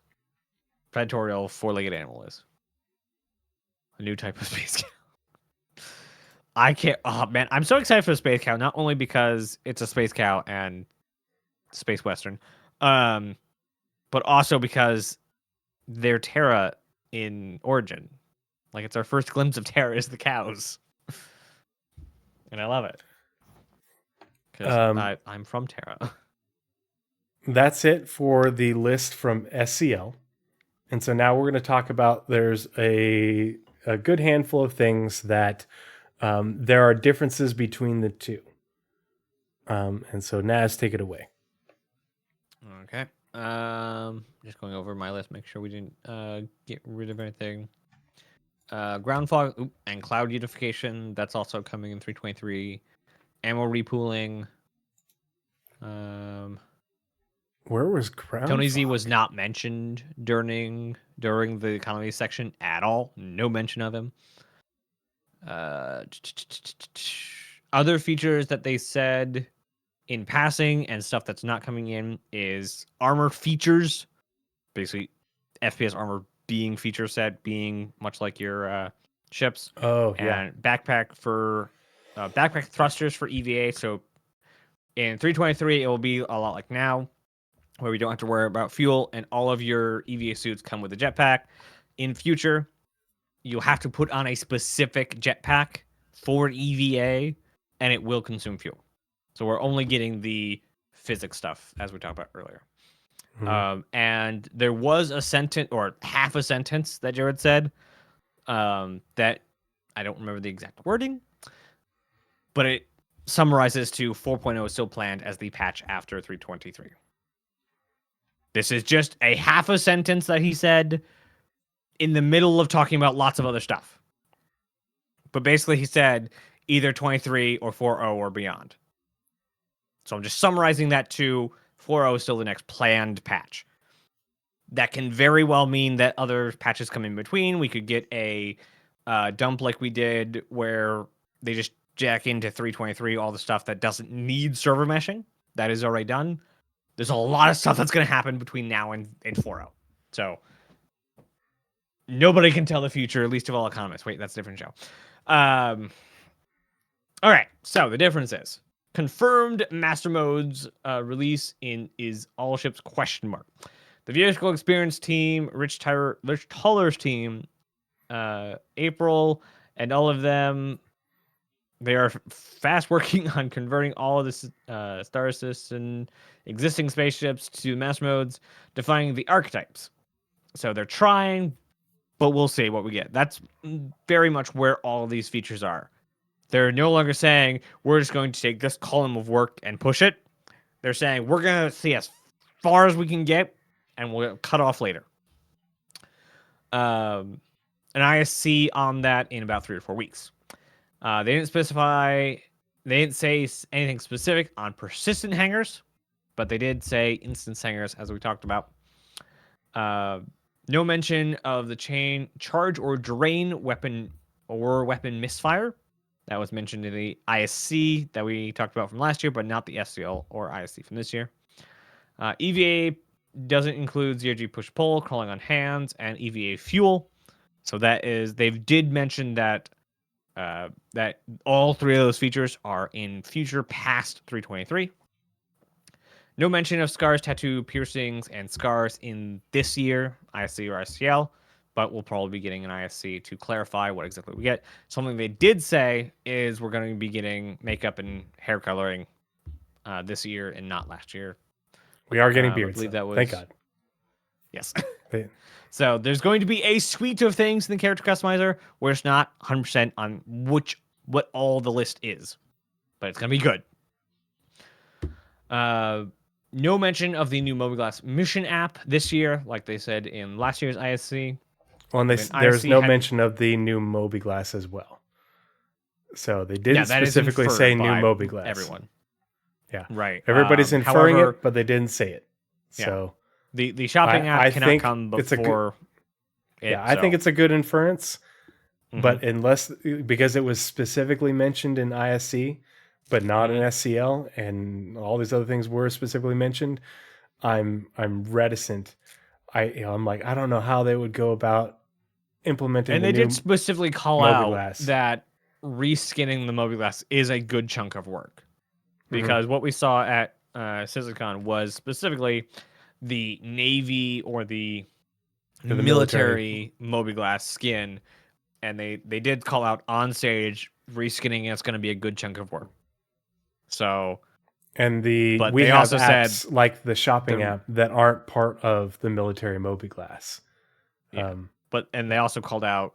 Predatorial four-legged animal is. A new type of space cow. I can't oh man, I'm so excited for the space cow, not only because it's a space cow and space western, but also because they're Terra in origin. Like it's our first glimpse of Terra is the cows. And I love it. Because I'm from Terra. That's it for the list from SCL. And so now we're going to talk about there's a good handful of things that there are differences between the two. And so Naz, take it away. Okay. Just going over my list, make sure we didn't get rid of anything. Ground fog and cloud unification, that's also coming in 323. Ammo repooling. Where was ground Tony Z fog? was not mentioned during the economy section at all. No mention of him. Other features that they said in passing and stuff that's not coming in is armor features. Basically, FPS armor being feature set, being much like your ships. Oh, yeah. And backpack thrusters for EVA. So in 323, it will be a lot like now, where we don't have to worry about fuel, and all of your EVA suits come with a jetpack. In future, you'll have to put on a specific jetpack for EVA, and it will consume fuel. So we're only getting the physics stuff, as we talked about earlier. Mhm. And there was a sentence, or half a sentence, that Jared said that I don't remember the exact wording, but it summarizes to 4.0 is still planned as the patch after 323. This is just a half a sentence that he said in the middle of talking about lots of other stuff. But basically he said either 23 or 4.0 or beyond. So I'm just summarizing that to 4.0 is still the next planned patch. That can very well mean that other patches come in between. We could get a dump like we did where they just jack into 323 all the stuff that doesn't need server meshing. That is already done. There's a lot of stuff that's going to happen between now and 4.0. So nobody can tell the future, least of all economists. Wait, that's a different show. All right, so the difference is confirmed master modes release is all ships ? The vehicle experience team, Rich Tuller's team, April, and all of them, they are fast working on converting all of the Star Citizen existing spaceships to master modes, defining the archetypes. So they're trying, but we'll see what we get. That's very much where all of these features are. They're no longer saying, we're just going to take this column of work and push it. They're saying, we're going to see as far as we can get, and we'll cut off later. An ISC on that in about 3 or 4 weeks. They didn't say anything specific on persistent hangars, but they did say instance hangars, as we talked about. No mention of the charge or drain weapon or weapon misfire. That was mentioned in the ISC that we talked about from last year, but not the SCL or ISC from this year. EVA doesn't include ZRG push-pull, crawling on hands, and EVA fuel. So they did mention that that all 3 of those features are in future past 323. No mention of scars, tattoo, piercings, and scars in this year, ISC or ICL, but we'll probably be getting an ISC to clarify what exactly we get. Something they did say is we're going to be getting makeup and hair coloring this year and not last year. We are getting I beards. believe that was... Thank God. Yes. Yeah. So there's going to be a suite of things in the character customizer where it's not 100% on what all the list is, but it's going to be good. No mention of the new Mobiglass mission app this year, like they said in last year's ISC. Well, and there's ISC no mention of the new Mobiglass as well. So they didn't that is specifically inferred say new by Mobiglass. Everyone. Yeah. Right. Everybody's inferring however, it, but they didn't say it. Yeah. So the shopping app I cannot think come it's a before I think it's a good inference, Mhm. but because it was specifically mentioned in ISC, but not an SCL, and all these other things were specifically mentioned, I'm reticent. I'm like, I don't know how they would go about implementing. And they did specifically call out Mobiglass. that reskinning the Mobiglass is a good chunk of work, because what we saw at CitizenCon was specifically the Navy or the military Mobiglass skin, and they did call out on stage reskinning. It's going to be a good chunk of work. So, and but we they have also apps said like the shopping app that aren't part of the military Mobiglass. And they also called out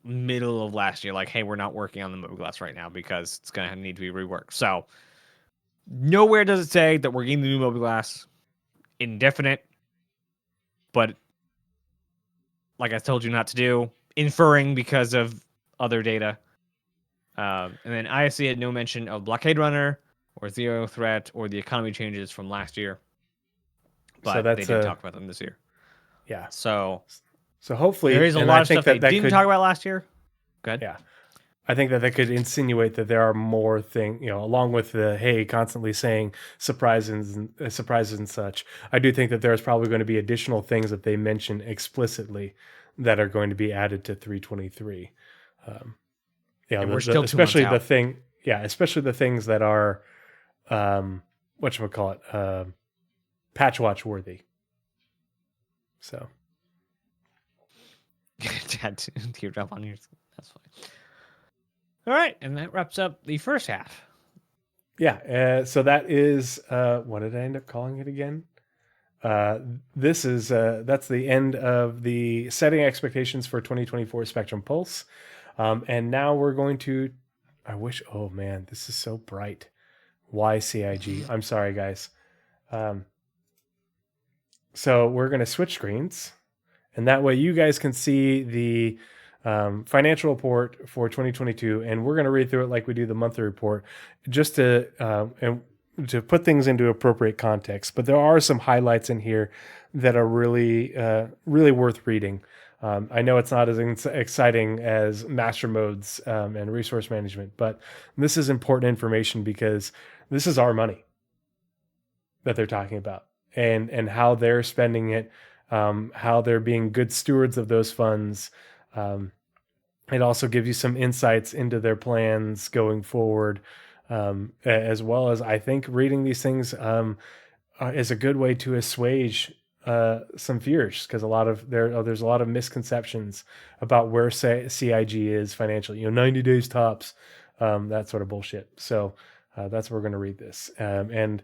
middle of last year, like, hey, we're not working on the Mobiglass right now because it's going to need to be reworked. So nowhere does it say that we're getting the new Mobiglass indefinite, but like I told you not to do, inferring because of other data. And then ISC had no mention of Blockade Runner or Zero Threat or the economy changes from last year, but they did talk about them this year. Yeah. So hopefully there is a lot of stuff they didn't talk about last year. Good. Yeah. I think that could insinuate that there are more things, along with the, hey, constantly saying surprises and such. I do think that there's probably going to be additional things that they mention explicitly that are going to be added to 323. We're still especially 2 months out. Especially the things that are, whatchamacallit, patch watch worthy. So. Teardrop on yours. That's fine. All right, and that wraps up the first half. Yeah, so that is what did I end up calling it again? This is that's the end of the setting expectations for 2024 Spectrum Pulse, and now we're going to. Oh man, this is so bright. Why CIG? I'm sorry, guys. So we're going to switch screens, and that way you guys can see the financial report for 2022, and we're going to read through it like we do the monthly report, just to put things into appropriate context. But there are some highlights in here that are really worth reading. I know it's not as exciting as master modes and resource management, but this is important information because this is our money that they're talking about, and how they're spending it, how they're being good stewards of those funds. It also gives you some insights into their plans going forward, as well as, I think, reading these things is a good way to assuage some fears, because there's a lot of misconceptions about where CIG is financially. 90 days tops, that sort of bullshit. So that's where we're going to read this, and